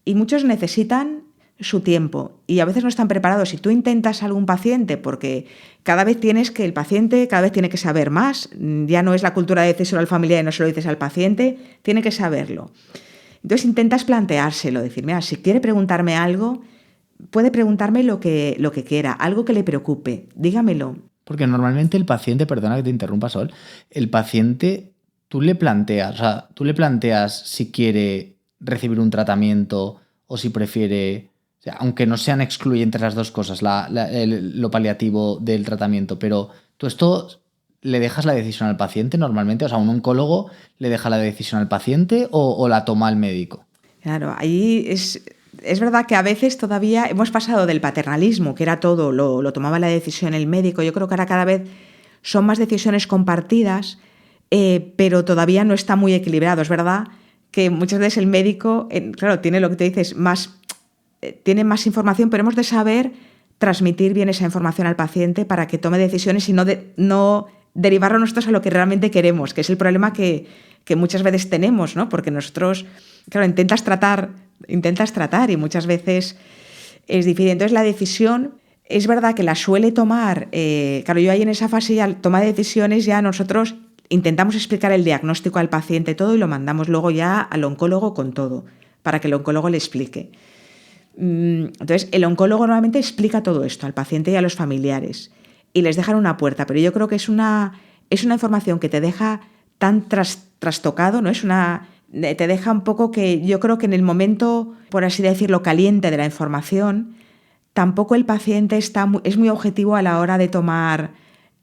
Speaker 2: Y muchos necesitan su tiempo y a veces no están preparados. Si tú intentas a algún paciente, porque el paciente cada vez tiene que saber más, ya no es la cultura de decírselo al familiar y no se lo dices al paciente, tiene que saberlo. Entonces intentas planteárselo, decir, mira, si quiere preguntarme algo, puede preguntarme lo que quiera, algo que le preocupe, dígamelo.
Speaker 1: Porque normalmente el paciente, perdona que te interrumpa, Sol, el paciente, tú le planteas si quiere recibir un tratamiento o si prefiere, o sea, aunque no sean excluyentes las dos cosas, lo paliativo del tratamiento, pero tú esto le dejas la decisión al paciente normalmente, o sea, un oncólogo le deja la decisión al paciente o la toma el médico.
Speaker 2: Claro, ahí es verdad que a veces todavía hemos pasado del paternalismo, que era todo, lo tomaba la decisión el médico. Yo creo que ahora cada vez son más decisiones compartidas, pero todavía no está muy equilibrado. Es verdad que muchas veces el médico, claro, tiene lo que te dices, tiene más información, pero hemos de saber transmitir bien esa información al paciente para que tome decisiones y no derivarlo nosotros a lo que realmente queremos, que es el problema que muchas veces tenemos, ¿no? Porque nosotros, claro, intentas tratar y muchas veces es difícil. Entonces la decisión es verdad que la suele tomar, claro, yo ahí en esa fase ya toma de decisiones, ya nosotros intentamos explicar el diagnóstico al paciente todo y lo mandamos luego ya al oncólogo con todo, para que el oncólogo le explique. Entonces el oncólogo normalmente explica todo esto al paciente y a los familiares y les dejan una puerta, pero yo creo que es una información que te deja tan trastocado, ¿no? Te deja un poco que yo creo que en el momento, por así decirlo, caliente de la información, tampoco el paciente es muy objetivo a la hora de tomar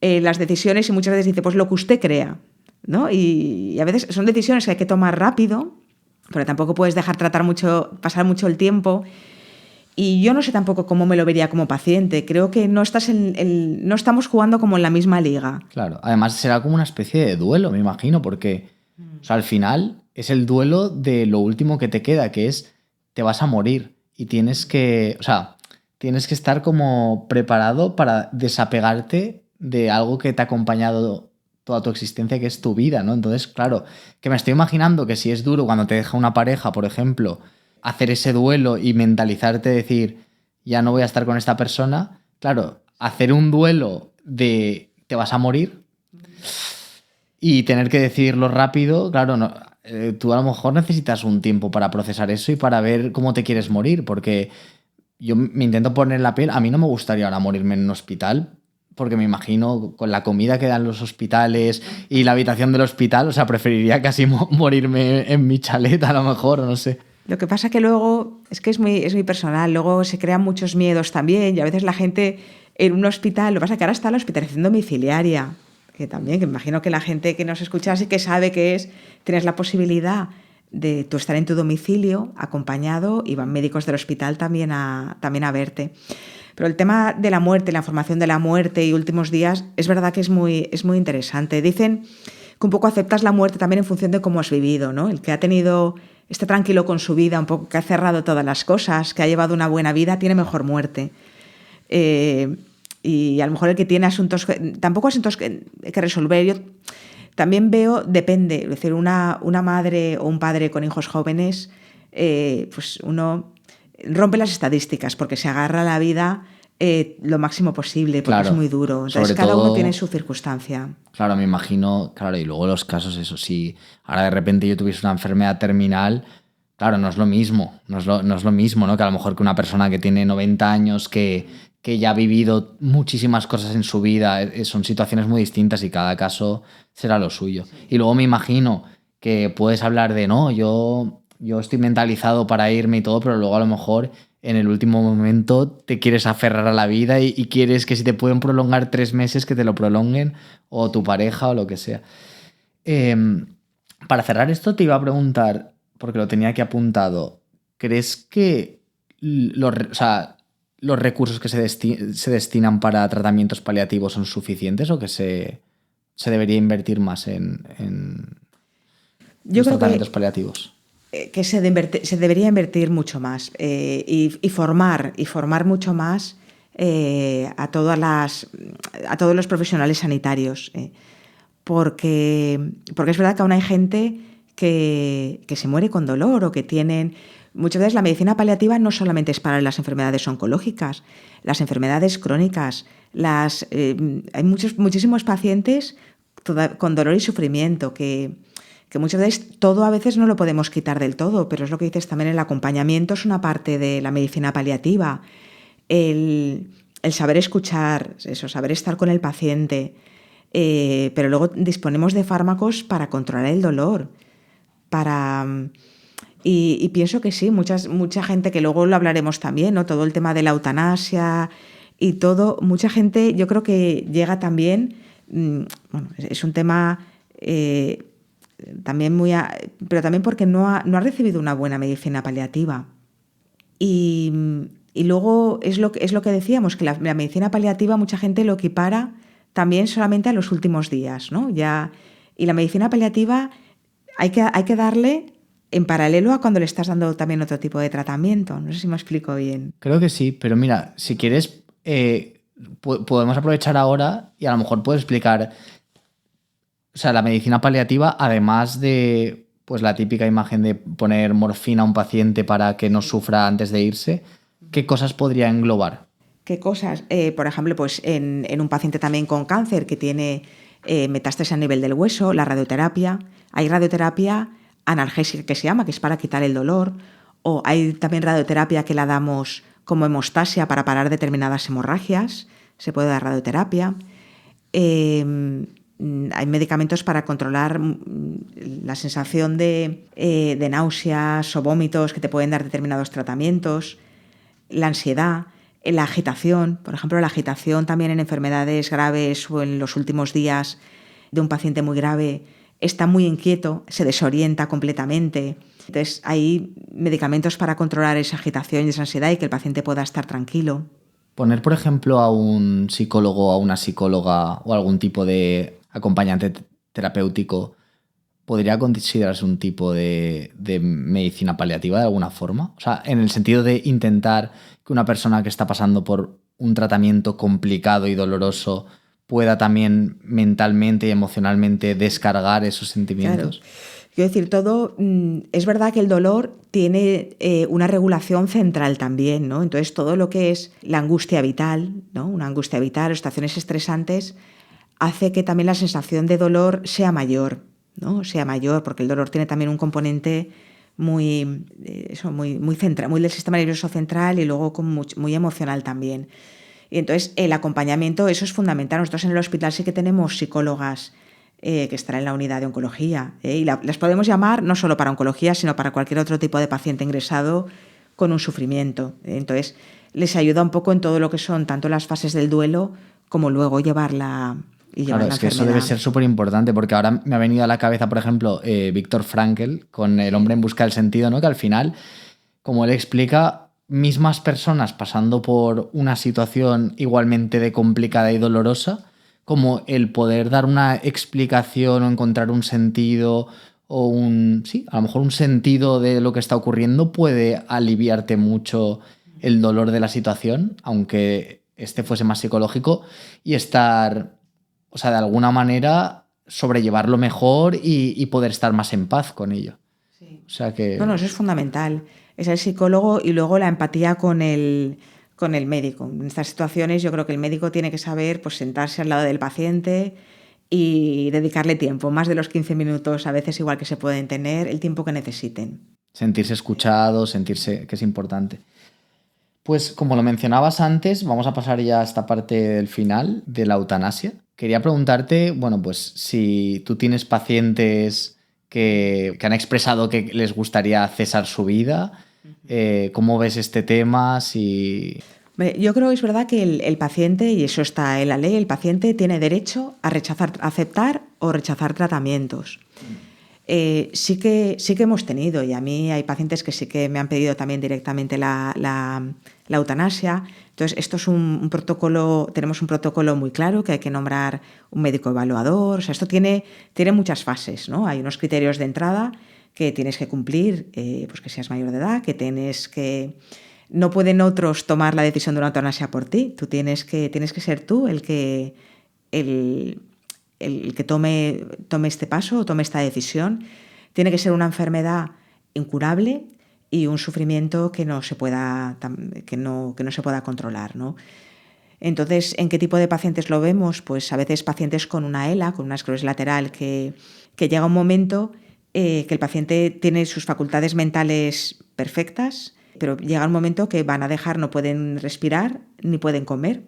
Speaker 2: las decisiones y muchas veces dice, pues lo que usted crea, ¿no? Y a veces son decisiones que hay que tomar rápido, pero tampoco puedes dejar pasar mucho el tiempo. Y yo no sé tampoco cómo me lo vería como paciente. Creo que no estamos jugando como en la misma liga.
Speaker 1: Claro, además será como una especie de duelo, me imagino, porque o sea, al final es el duelo de lo último que te queda, que es te vas a morir y tienes que estar como preparado para desapegarte de algo que te ha acompañado toda tu existencia, que es tu vida, ¿no? Entonces, claro, que me estoy imaginando que si es duro cuando te deja una pareja, por ejemplo, hacer ese duelo y mentalizarte, decir, ya no voy a estar con esta persona, claro, hacer un duelo de te vas a morir y tener que decidirlo rápido, claro, no, tú a lo mejor necesitas un tiempo para procesar eso y para ver cómo te quieres morir, porque yo me intento poner la piel, a mí no me gustaría ahora morirme en un hospital, porque me imagino con la comida que dan los hospitales y la habitación del hospital, o sea, preferiría casi morirme en mi chalet a lo mejor, no sé.
Speaker 2: Lo que pasa que luego, es que es muy personal, luego se crean muchos miedos también y a veces la gente en un hospital, lo que pasa es que ahora está la hospitalización domiciliaria, que también, que imagino que la gente que nos escucha sí que sabe que tienes la posibilidad de tú estar en tu domicilio acompañado y van médicos del hospital también a verte. Pero el tema de la muerte, la información de la muerte y últimos días, es verdad que es muy interesante. Dicen que un poco aceptas la muerte también en función de cómo has vivido, ¿no? El que está tranquilo con su vida, un poco que ha cerrado todas las cosas, que ha llevado una buena vida, tiene mejor muerte. Y a lo mejor el que tiene asuntos que resolver. Yo también veo, depende, es decir, una madre o un padre con hijos jóvenes, pues uno rompe las estadísticas porque se agarra a la vida lo máximo posible, porque claro, es muy duro. Entonces cada uno tiene su circunstancia.
Speaker 1: Claro, me imagino, claro, y luego los casos, eso sí, ahora de repente yo tuviese una enfermedad terminal, claro, no es lo mismo, no es lo mismo, ¿no? Que a lo mejor que una persona que tiene 90 años, que ya ha vivido muchísimas cosas en su vida, son situaciones muy distintas y cada caso será lo suyo. Sí. Y luego me imagino que puedes hablar de, no, yo estoy mentalizado para irme y todo, pero luego a lo mejor en el último momento te quieres aferrar a la vida y quieres que si te pueden prolongar 3 meses que te lo prolonguen, o tu pareja o lo que sea. Para cerrar esto te iba a preguntar, porque lo tenía aquí apuntado, ¿crees que los recursos que se destinan para tratamientos paliativos son suficientes o que se debería invertir más en los tratamientos paliativos?
Speaker 2: Que se debería invertir mucho más y formar mucho más a todos los profesionales sanitarios, porque es verdad que aún hay gente que se muere con dolor o que tienen. Muchas veces la medicina paliativa no solamente es para las enfermedades oncológicas, las enfermedades crónicas, hay muchísimos pacientes con dolor y sufrimiento que muchas veces todo a veces no lo podemos quitar del todo, pero es lo que dices también, el acompañamiento es una parte de la medicina paliativa, el saber escuchar, eso, saber estar con el paciente, pero luego disponemos de fármacos para controlar el dolor, y pienso que sí, mucha gente, que luego lo hablaremos también, ¿no? Todo el tema de la eutanasia y todo, mucha gente yo creo que llega también, bueno, es un tema también pero también porque no ha recibido una buena medicina paliativa. Y luego es lo que decíamos, que la medicina paliativa mucha gente lo equipara también solamente a los últimos días, ¿no? Y la medicina paliativa hay que darle en paralelo a cuando le estás dando también otro tipo de tratamiento. No sé si me explico bien.
Speaker 1: Creo que sí, pero mira, si quieres, podemos aprovechar ahora y a lo mejor puedes explicar, o sea, la medicina paliativa, además de pues la típica imagen de poner morfina a un paciente para que no sufra antes de irse, ¿qué cosas podría englobar?
Speaker 2: ¿Qué cosas? Por ejemplo, pues en un paciente también con cáncer que tiene metástasis a nivel del hueso, la radioterapia. Hay radioterapia analgésica que se llama, que es para quitar el dolor, o hay también radioterapia que la damos como hemostasia para parar determinadas hemorragias, se puede dar radioterapia. Hay medicamentos para controlar la sensación de náuseas o vómitos que te pueden dar determinados tratamientos, la ansiedad, la agitación, por ejemplo, la agitación también en enfermedades graves o en los últimos días de un paciente muy grave, está muy inquieto, se desorienta completamente. Entonces, hay medicamentos para controlar esa agitación y esa ansiedad y que el paciente pueda estar tranquilo.
Speaker 1: Poner, por ejemplo, a un psicólogo, a una psicóloga o algún tipo de acompañante terapéutico, ¿podría considerarse un tipo de medicina paliativa de alguna forma? O sea, en el sentido de intentar que una persona que está pasando por un tratamiento complicado y doloroso pueda también mentalmente y emocionalmente descargar esos sentimientos.
Speaker 2: Claro. Quiero decir, es verdad que el dolor tiene una regulación central también, ¿no? Entonces, todo lo que es la angustia vital, ¿no? Una angustia vital, situaciones estresantes, hace que también la sensación de dolor sea mayor, ¿no? Sea mayor, porque el dolor tiene también un componente muy central, muy del sistema nervioso central y luego muy emocional también. Y entonces, el acompañamiento, eso es fundamental. Nosotros en el hospital sí que tenemos psicólogas que estará en la unidad de oncología. Y las podemos llamar no solo para oncología, sino para cualquier otro tipo de paciente ingresado con un sufrimiento. Entonces, les ayuda un poco en todo lo que son tanto las fases del duelo como luego llevarla y llevar
Speaker 1: Claro,
Speaker 2: la
Speaker 1: es que eso
Speaker 2: enfermedad.
Speaker 1: debe ser súper importante porque ahora me ha venido a la cabeza, por ejemplo, Viktor Frankl con El hombre en busca del sentido, ¿no? Que al final, como él explica, mismas personas pasando por una situación igualmente de complicada y dolorosa, como el poder dar una explicación o encontrar un sentido o a lo mejor un sentido de lo que está ocurriendo puede aliviarte mucho el dolor de la situación, aunque este fuese más psicológico, y estar, o sea, de alguna manera sobrellevarlo mejor y poder estar más en paz con ello.
Speaker 2: Sí.
Speaker 1: O sea que...
Speaker 2: No, eso es fundamental. Es el psicólogo y luego la empatía con el médico. En estas situaciones yo creo que el médico tiene que saber pues, sentarse al lado del paciente y dedicarle tiempo, más de los 15 minutos a veces igual que se pueden tener, el tiempo que necesiten.
Speaker 1: Sentirse escuchado, sentirse que es importante. Pues como lo mencionabas antes, vamos a pasar ya a esta parte del final de la eutanasia. Quería preguntarte, bueno, pues si tú tienes pacientes que han expresado que les gustaría cesar su vida, ¿cómo ves este tema?
Speaker 2: Yo creo que es verdad que el paciente, y eso está en la ley, el paciente tiene derecho a aceptar o rechazar tratamientos. Sí que hemos tenido, y a mí hay pacientes que sí que me han pedido también directamente la eutanasia. Entonces, esto es un protocolo, tenemos un protocolo muy claro que hay que nombrar un médico evaluador. O sea, esto tiene muchas fases, ¿no? Hay unos criterios de entrada que tienes que cumplir, pues que seas mayor de edad, que no pueden otros tomar la decisión de una eutanasia por ti. Tú tienes que ser tú el que tome este paso o tome esta decisión. Tiene que ser una enfermedad incurable y un sufrimiento que no se pueda controlar, ¿no? Entonces, ¿en qué tipo de pacientes lo vemos? Pues a veces pacientes con una ELA, con una esclerosis lateral, que llega un momento que el paciente tiene sus facultades mentales perfectas, pero llega un momento que van a dejar, no pueden respirar ni pueden comer.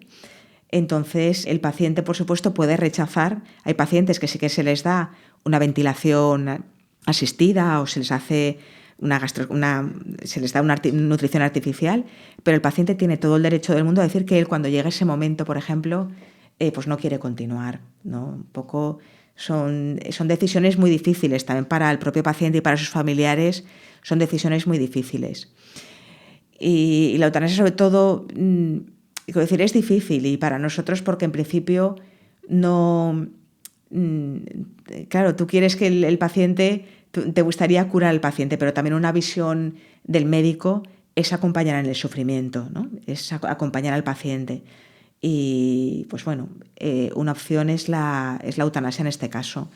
Speaker 2: Entonces, el paciente, por supuesto, puede rechazar. Hay pacientes que sí que se les da una ventilación asistida o se les hace se les da una nutrición artificial, pero el paciente tiene todo el derecho del mundo a decir que él, cuando llega ese momento, por ejemplo, pues no quiere continuar, ¿no? Un poco son decisiones muy difíciles también para el propio paciente y para sus familiares, son decisiones muy difíciles. Y la eutanasia, sobre todo, quiero decir, es difícil, y para nosotros porque en principio no... Claro, tú quieres que el paciente, te gustaría curar al paciente, pero también una visión del médico es acompañar en el sufrimiento, ¿no? es acompañar al paciente. Y pues bueno, una opción es la eutanasia en este caso.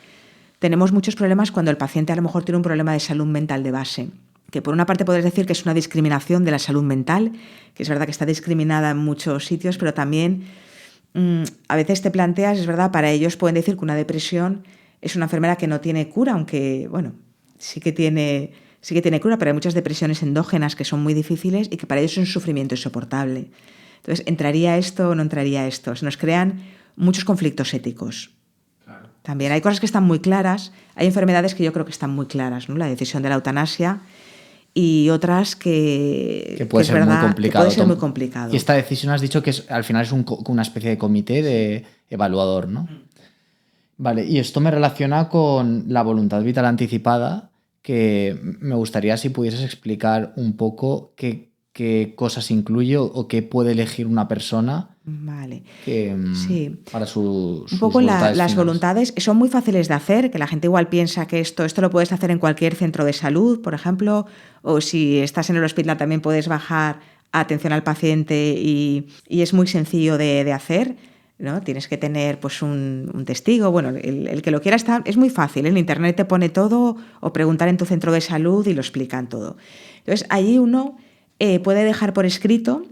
Speaker 2: Tenemos muchos problemas cuando el paciente a lo mejor tiene un problema de salud mental de base, que por una parte podrías decir que es una discriminación de la salud mental, que es verdad que está discriminada en muchos sitios, pero también a veces te planteas, es verdad, para ellos pueden decir que una depresión es una enfermedad que no tiene cura, aunque bueno, sí que tiene cura, pero hay muchas depresiones endógenas que son muy difíciles y que para ellos es un sufrimiento insoportable. Entonces, ¿entraría esto o no entraría esto? Se nos crean muchos conflictos éticos. Claro. También hay cosas que están muy claras, hay enfermedades que yo creo que están muy claras, ¿no? La decisión de la eutanasia, y otras que
Speaker 1: puede ser muy complicado.
Speaker 2: Puede ser muy complicado.
Speaker 1: Y esta decisión has dicho que al final es una especie de comité de evaluador, ¿no? Vale, y esto me relaciona con la voluntad vital anticipada, que me gustaría si pudieses explicar un poco qué cosas incluye o qué puede elegir una persona.
Speaker 2: Vale.
Speaker 1: Sí. Para sus
Speaker 2: un poco
Speaker 1: voluntades
Speaker 2: las voluntades son muy fáciles de hacer, que la gente igual piensa que esto lo puedes hacer en cualquier centro de salud, por ejemplo, o si estás en el hospital también puedes bajar a atención al paciente y es muy sencillo de hacer, ¿no? Tienes que tener pues un testigo, bueno, el que lo quiera es muy fácil, en internet te pone todo o preguntar en tu centro de salud y lo explican todo. Entonces allí uno puede dejar por escrito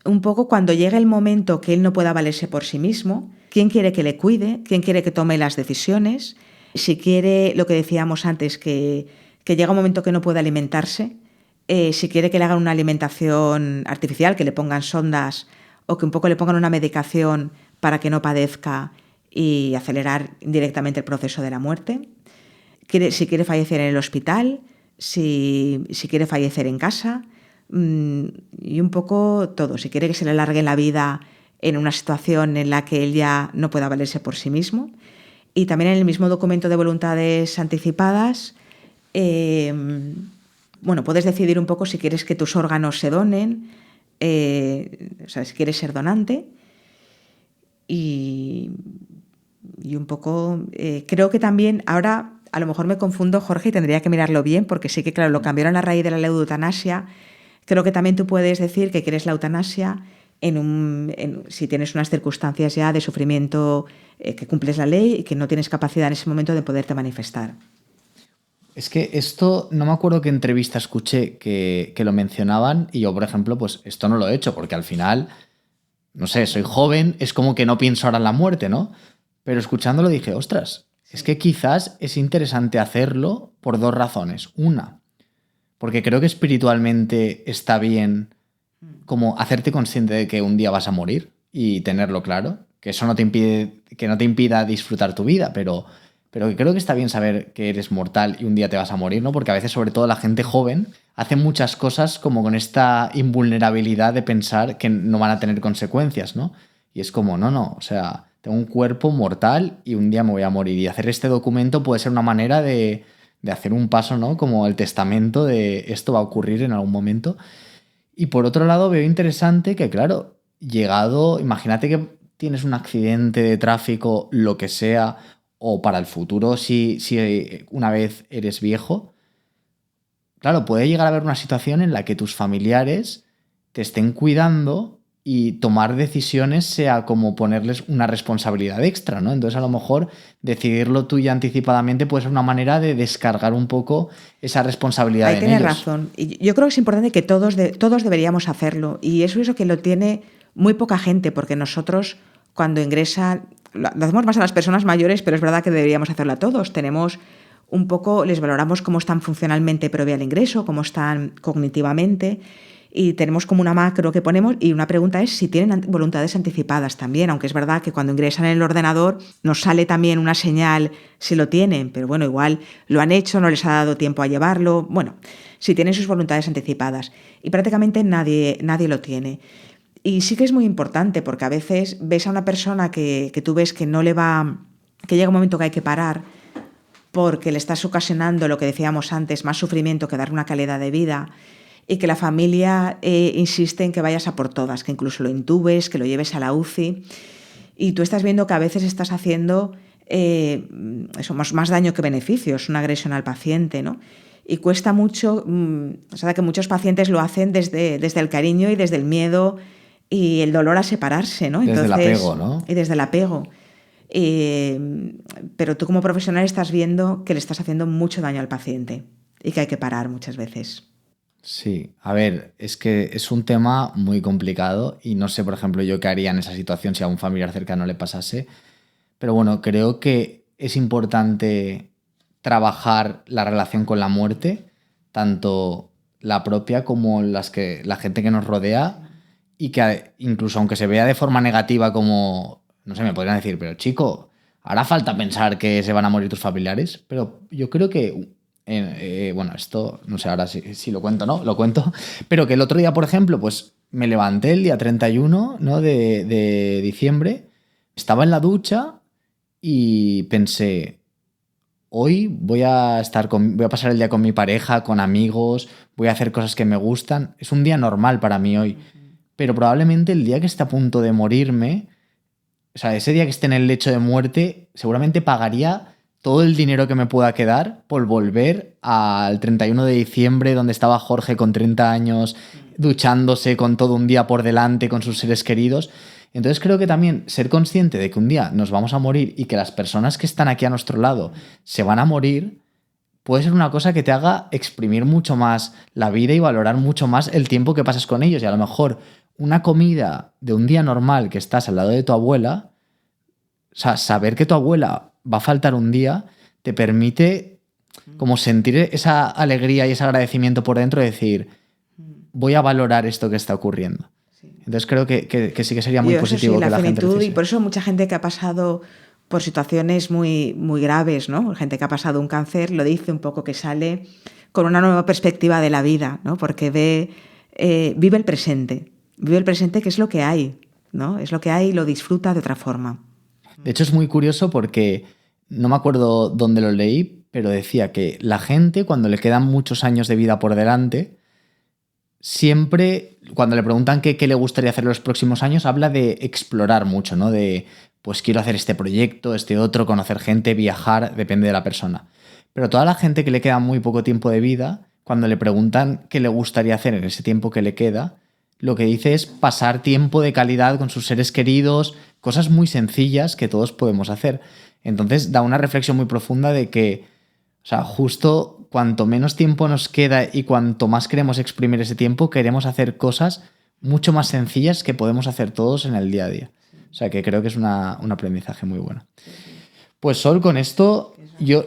Speaker 2: un poco cuando llegue el momento que él no pueda valerse por sí mismo, quién quiere que le cuide, quién quiere que tome las decisiones, si quiere, lo que decíamos antes, que llega un momento que no puede alimentarse, si quiere que le hagan una alimentación artificial, que le pongan sondas o que un poco le pongan una medicación para que no padezca y acelerar directamente el proceso de la muerte, si quiere fallecer en el hospital, si quiere fallecer en casa, y un poco todo, si quiere que se le alargue la vida en una situación en la que él ya no pueda valerse por sí mismo. Y también en el mismo documento de voluntades anticipadas, bueno, puedes decidir un poco si quieres que tus órganos se donen, o sea, si quieres ser donante. Y un poco, creo que también, ahora a lo mejor me confundo, Jorge, y tendría que mirarlo bien, porque sí que, claro, lo cambiaron a raíz de la ley de eutanasia. Creo que también tú puedes decir que quieres la eutanasia si tienes unas circunstancias ya de sufrimiento, que cumples la ley y que no tienes capacidad en ese momento de poderte manifestar.
Speaker 1: Es que esto, no me acuerdo qué entrevista escuché que lo mencionaban y yo, por ejemplo, pues esto no lo he hecho porque al final, no sé, soy joven, es como que no pienso ahora en la muerte, ¿no? Pero escuchándolo dije, ostras, es que quizás es interesante hacerlo por dos razones. Una, porque creo que espiritualmente está bien como hacerte consciente de que un día vas a morir y tenerlo claro, que eso no te impida disfrutar tu vida, pero que creo que está bien saber que eres mortal y un día te vas a morir, ¿no? Porque a veces, sobre todo la gente joven, hace muchas cosas como con esta invulnerabilidad de pensar que no van a tener consecuencias, ¿no? Y es como, no, o sea, tengo un cuerpo mortal y un día me voy a morir. Y hacer este documento puede ser una manera de hacer un paso, ¿no? Como el testamento de esto va a ocurrir en algún momento. Y por otro lado veo interesante que, claro, imagínate que tienes un accidente de tráfico, lo que sea, o para el futuro si una vez eres viejo, claro, puede llegar a haber una situación en la que tus familiares te estén cuidando y tomar decisiones sea como ponerles una responsabilidad extra, ¿no? Entonces, a lo mejor decidirlo tú ya anticipadamente puede ser una manera de descargar un poco esa responsabilidad en ellos. Ahí
Speaker 2: tienes razón. Y yo creo que es importante que todos deberíamos hacerlo. Y eso es lo que lo tiene muy poca gente, porque nosotros cuando ingresan, lo hacemos más a las personas mayores, pero es verdad que deberíamos hacerlo a todos. Tenemos un poco, les valoramos cómo están funcionalmente previo al ingreso, cómo están cognitivamente, y tenemos como una macro que ponemos, y una pregunta es si tienen voluntades anticipadas también, aunque es verdad que cuando ingresan en el ordenador nos sale también una señal si lo tienen, pero bueno, igual lo han hecho, no les ha dado tiempo a llevarlo, bueno, si tienen sus voluntades anticipadas, y prácticamente nadie lo tiene. Y sí que es muy importante, porque a veces ves a una persona que tú ves que no le va, que llega un momento que hay que parar, porque le estás ocasionando, lo que decíamos antes, más sufrimiento que dar una calidad de vida, y que la familia insiste en que vayas a por todas, que incluso lo intubes, que lo lleves a la UCI, y tú estás viendo que a veces estás haciendo más daño que beneficios, una agresión al paciente, ¿no? Y cuesta mucho, o sea, que muchos pacientes lo hacen desde el cariño y desde el miedo y el dolor a separarse, ¿no?
Speaker 1: Desde el apego, ¿no?
Speaker 2: Y desde el apego. Pero tú como profesional estás viendo que le estás haciendo mucho daño al paciente y que hay que parar muchas veces.
Speaker 1: Sí, a ver, es que es un tema muy complicado y no sé, por ejemplo, yo qué haría en esa situación si a un familiar cercano le pasase, pero bueno, creo que es importante trabajar la relación con la muerte, tanto la propia como la gente que nos rodea, y que incluso aunque se vea de forma negativa como, no sé, me podrían decir, pero chico, hará falta pensar que se van a morir tus familiares, pero yo creo que, bueno, esto, no sé ahora si lo cuento o no, lo cuento, pero que el otro día, por ejemplo, pues me levanté el día 31, ¿no? de diciembre, estaba en la ducha y pensé, hoy voy a pasar el día con mi pareja, con amigos, voy a hacer cosas que me gustan. Es un día normal para mí hoy. Pero probablemente el día que esté a punto de morirme, o sea, ese día que esté en el lecho de muerte, seguramente pagaría todo el dinero que me pueda quedar por volver al 31 de diciembre, donde estaba Jorge con 30 años, duchándose con todo un día por delante, con sus seres queridos. Entonces creo que también ser consciente de que un día nos vamos a morir y que las personas que están aquí a nuestro lado se van a morir, puede ser una cosa que te haga exprimir mucho más la vida y valorar mucho más el tiempo que pasas con ellos. Y a lo mejor una comida de un día normal que estás al lado de tu abuela, o sea, saber que tu abuela va a faltar un día, te permite como sentir esa alegría y ese agradecimiento por dentro de decir, voy a valorar esto que está ocurriendo. Entonces creo que sí que sería muy positivo
Speaker 2: sí,
Speaker 1: que la gente lo hiciese.
Speaker 2: Y por eso mucha gente que ha pasado por situaciones muy, muy graves, ¿no? Gente que ha pasado un cáncer lo dice un poco, que sale con una nueva perspectiva de la vida, ¿no? Porque vive el presente. Vive el presente, que es lo que hay, ¿no? Es lo que hay y lo disfruta de otra forma.
Speaker 1: De hecho, es muy curioso porque no me acuerdo dónde lo leí, pero decía que la gente, cuando le quedan muchos años de vida por delante, siempre, cuando le preguntan qué le gustaría hacer en los próximos años, habla de explorar mucho, ¿no? De, pues quiero hacer este proyecto, este otro, conocer gente, viajar, depende de la persona. Pero toda la gente que le queda muy poco tiempo de vida, cuando le preguntan qué le gustaría hacer en ese tiempo que le queda, lo que dice es pasar tiempo de calidad con sus seres queridos, cosas muy sencillas que todos podemos hacer. Entonces da una reflexión muy profunda de que, o sea, justo cuanto menos tiempo nos queda y cuanto más queremos exprimir ese tiempo, queremos hacer cosas mucho más sencillas que podemos hacer todos en el día a día. O sea, que creo que es un aprendizaje muy bueno. Pues Sol, con esto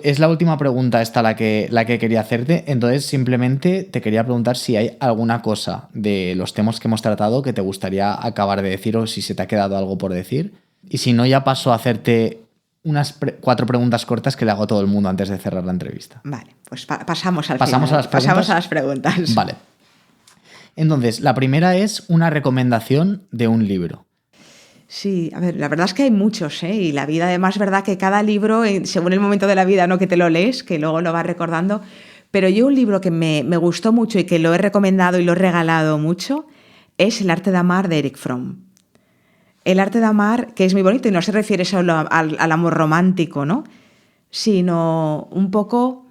Speaker 1: es la última pregunta esta la que quería hacerte. Entonces simplemente te quería preguntar si hay alguna cosa de los temas que hemos tratado que te gustaría acabar de decir o si se te ha quedado algo por decir. Y si no, ya paso a hacerte unas 4 preguntas cortas que le hago a todo el mundo antes de cerrar la entrevista.
Speaker 2: Vale, pues pasamos a
Speaker 1: las
Speaker 2: preguntas.
Speaker 1: Vale. Entonces, la primera es una recomendación de un libro.
Speaker 2: Sí, a ver, la verdad es que hay muchos, ¿eh? Y la vida, además, es verdad que cada libro, según el momento de la vida, no que te lo lees, que luego lo vas recordando, pero yo un libro que me gustó mucho y que lo he recomendado y lo he regalado mucho es El arte de amar, de Erich Fromm. El arte de amar, que es muy bonito y no se refiere solo al amor romántico, ¿no? Sino un poco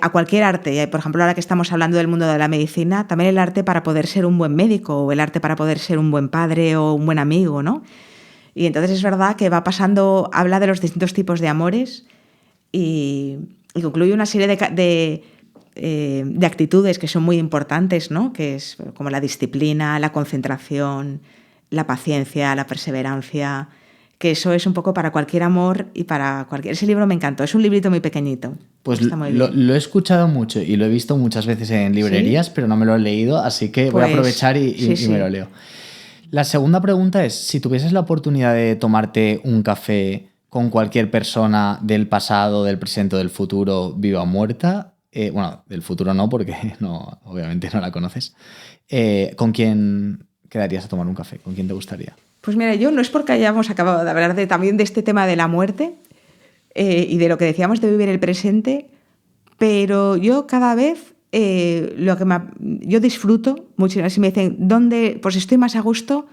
Speaker 2: a cualquier arte. Por ejemplo, ahora que estamos hablando del mundo de la medicina, también el arte para poder ser un buen médico, o el arte para poder ser un buen padre o un buen amigo, ¿no? Y entonces es verdad que va pasando, habla de los distintos tipos de amores y concluye una serie de actitudes que son muy importantes, ¿no? Que es como la disciplina, la concentración, la paciencia, la perseverancia, que eso es un poco para cualquier amor y para cualquier... Ese libro me encantó, es un librito muy pequeñito.
Speaker 1: Pues lo he escuchado mucho y lo he visto muchas veces en librerías, ¿sí? Pero no me lo he leído, así que voy a aprovechar y me lo leo. La segunda pregunta es, si tuvieses la oportunidad de tomarte un café con cualquier persona del pasado, del presente o del futuro, viva o muerta, bueno, del futuro no, porque no, obviamente no la conoces, ¿con quién quedarías a tomar un café? ¿Con quién te gustaría?
Speaker 2: Pues mira, yo no es porque hayamos acabado de hablar también de este tema de la muerte y de lo que decíamos de vivir el presente, pero yo cada vez yo disfruto mucho. Si me dicen, ¿dónde? Pues estoy más a gusto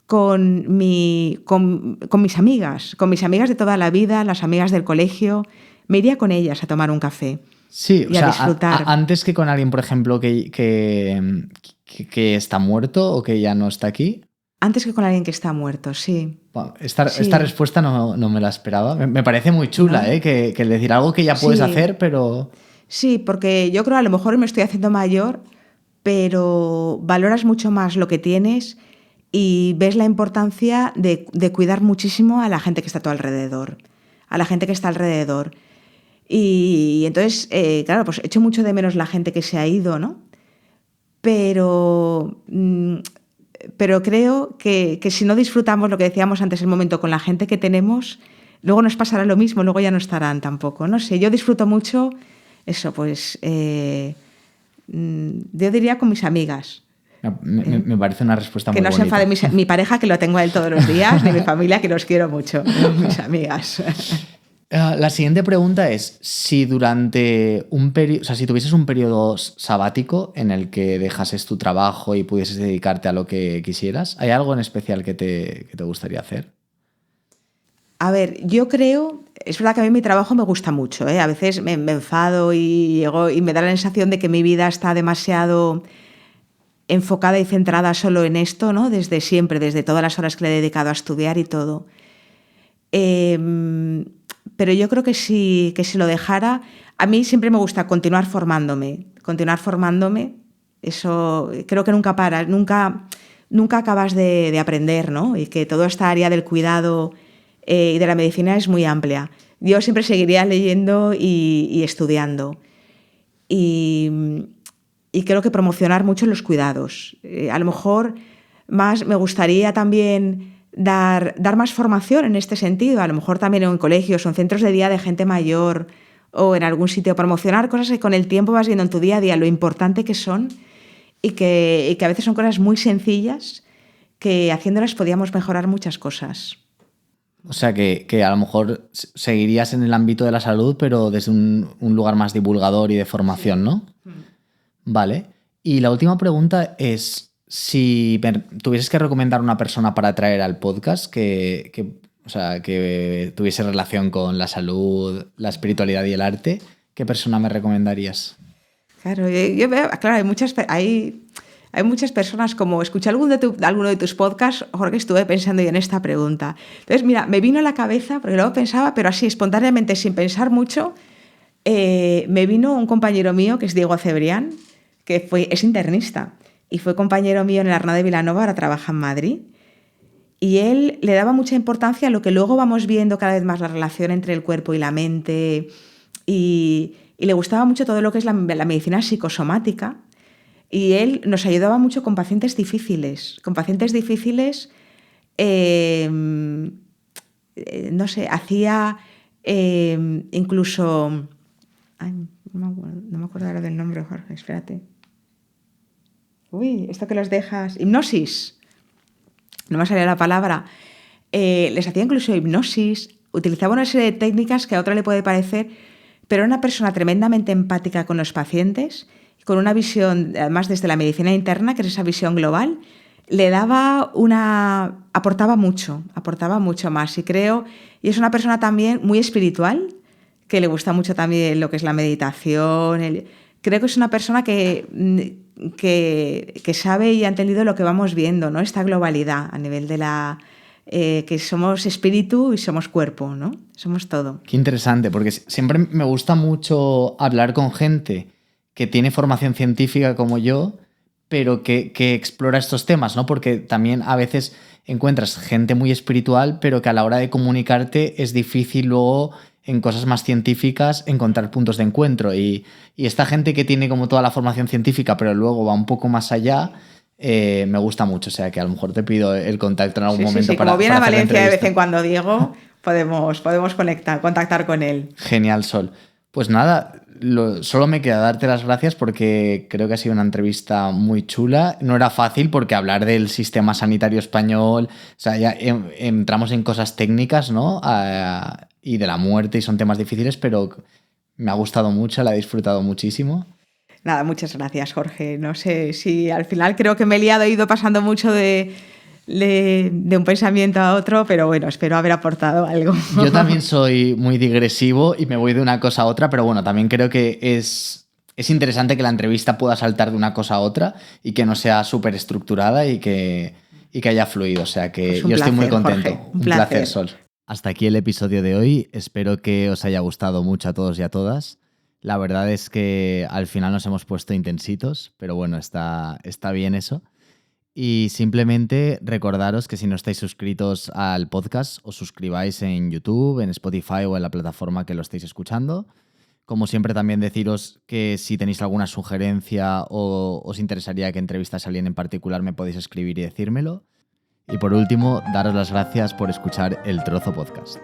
Speaker 2: con mis amigas de toda la vida, las amigas del colegio. Me iría con ellas a tomar un café.
Speaker 1: Sí,
Speaker 2: y a disfrutar.
Speaker 1: Antes que con alguien, por ejemplo, que está muerto o que ya no está aquí.
Speaker 2: Antes que con alguien que está muerto, sí.
Speaker 1: Bueno, esta
Speaker 2: Sí,
Speaker 1: respuesta no me la esperaba. Me parece muy chula,
Speaker 2: ¿no?
Speaker 1: ¿eh? Que decir algo que ya puedes
Speaker 2: Sí,
Speaker 1: hacer, pero...
Speaker 2: sí, porque yo creo a lo mejor me estoy haciendo mayor, pero valoras mucho más lo que tienes y ves la importancia de cuidar muchísimo a la gente que está a tu alrededor, a la gente que está alrededor. Y entonces, claro, pues echo mucho de menos la gente que se ha ido, ¿no? Pero, pero creo que si no disfrutamos lo que decíamos antes, el momento con la gente que tenemos, luego nos pasará lo mismo, luego ya no estarán tampoco. No sé, yo disfruto mucho eso, pues yo diría con mis amigas. ¿Eh?
Speaker 1: Me parece una respuesta
Speaker 2: Que
Speaker 1: muy
Speaker 2: no se enfade
Speaker 1: bonita.
Speaker 2: mi pareja, que lo tengo a él todos los días, ni mi familia, que los quiero mucho, mis amigas.
Speaker 1: La siguiente pregunta es, si durante un periodo, o sea, si tuvieses un periodo sabático en el que dejases tu trabajo y pudieses dedicarte a lo que quisieras, ¿hay algo en especial que te gustaría hacer?
Speaker 2: A ver, yo creo, es verdad que a mí mi trabajo me gusta mucho, ¿eh? A veces me enfado y llego y me da la sensación de que mi vida está demasiado enfocada y centrada solo en esto, ¿no? Desde siempre, desde todas las horas que le he dedicado a estudiar y todo. Eh, pero yo creo que si lo dejara, a mí siempre me gusta continuar formándome. Eso creo que nunca paras, nunca acabas de aprender, ¿no? Y que toda esta área del cuidado y de la medicina es muy amplia. Yo siempre seguiría leyendo y estudiando. Y, y creo que promocionar mucho los cuidados. A lo mejor más me gustaría también dar más formación en este sentido, a lo mejor también en colegios o en centros de día de gente mayor o en algún sitio, promocionar cosas que con el tiempo vas viendo en tu día a día lo importante que son y que a veces son cosas muy sencillas que haciéndolas podíamos mejorar muchas cosas.
Speaker 1: O sea, que a lo mejor seguirías en el ámbito de la salud, pero desde un lugar más divulgador y de formación,
Speaker 2: Sí.
Speaker 1: ¿no? Vale. Y la última pregunta es, si tuvieses que recomendar una persona para traer al podcast o sea, que tuviese relación con la salud, la espiritualidad y el arte, ¿qué persona me recomendarías?
Speaker 2: Claro, yo veo, claro, hay muchas personas, como escuché alguno de tus podcasts, Jorge, estuve pensando yo en esta pregunta. Entonces, mira, me vino a la cabeza, porque luego pensaba, pero así, espontáneamente, sin pensar mucho, me vino un compañero mío, que es Diego Cebrián, es internista, y fue compañero mío en el Arnau de Vilanova, ahora trabaja en Madrid. Y él le daba mucha importancia a lo que luego vamos viendo cada vez más la relación entre el cuerpo y la mente. Y le gustaba mucho todo lo que es la medicina psicosomática. Y él nos ayudaba mucho con pacientes difíciles. Con pacientes difíciles, eh, no sé, hacía incluso... Ay, no me acuerdo ahora del nombre, Jorge, espérate. Uy, esto que los dejas... Hipnosis. No me salía la palabra. Les hacía incluso hipnosis. Utilizaba una serie de técnicas que a otro le puede parecer, pero era una persona tremendamente empática con los pacientes, con una visión, además desde la medicina interna, que es esa visión global, aportaba mucho más. Y creo, y es una persona también muy espiritual, que le gusta mucho también lo que es la meditación. Creo que es una persona que sabe y ha entendido lo que vamos viendo, ¿no? Esta globalidad a nivel de que somos espíritu y somos cuerpo, ¿no? Somos todo.
Speaker 1: Qué interesante, porque siempre me gusta mucho hablar con gente que tiene formación científica como yo, pero que explora estos temas, ¿no? Porque también a veces encuentras gente muy espiritual, pero que a la hora de comunicarte es difícil luego en cosas más científicas encontrar puntos de encuentro. Y esta gente que tiene como toda la formación científica, pero luego va un poco más allá, me gusta mucho. O sea, que a lo mejor te pido el contacto en algún momento
Speaker 2: Como viene
Speaker 1: para
Speaker 2: a
Speaker 1: hacer la
Speaker 2: Valencia de vez
Speaker 1: entrevista.
Speaker 2: en cuando Diego, podemos contactar con él.
Speaker 1: Genial, Sol. Pues nada, solo me queda darte las gracias porque creo que ha sido una entrevista muy chula. No era fácil porque hablar del sistema sanitario español, o sea, ya entramos en cosas técnicas, ¿no? Y de la muerte y son temas difíciles, pero me ha gustado mucho, la he disfrutado muchísimo.
Speaker 2: Nada, muchas gracias, Jorge. No sé si al final creo que me he liado, he ido pasando mucho de un pensamiento a otro, pero bueno, espero haber aportado algo.
Speaker 1: Yo también soy muy digresivo y me voy de una cosa a otra, pero bueno, también creo que es interesante que la entrevista pueda saltar de una cosa a otra y que no sea súper estructurada y que haya fluido. O sea que
Speaker 2: Pues un
Speaker 1: yo estoy muy
Speaker 2: placer,
Speaker 1: contento.
Speaker 2: Jorge,
Speaker 1: Un placer, Sol. Hasta aquí el episodio de hoy. Espero que os haya gustado mucho a todos y a todas. La verdad es que al final nos hemos puesto intensitos, pero bueno, está bien eso. Y simplemente recordaros que si no estáis suscritos al podcast, os suscribáis en YouTube, en Spotify o en la plataforma que lo estéis escuchando. Como siempre, también deciros que si tenéis alguna sugerencia o os interesaría que entrevistas a alguien en particular, me podéis escribir y decírmelo. Y por último, daros las gracias por escuchar El Trozo Podcast.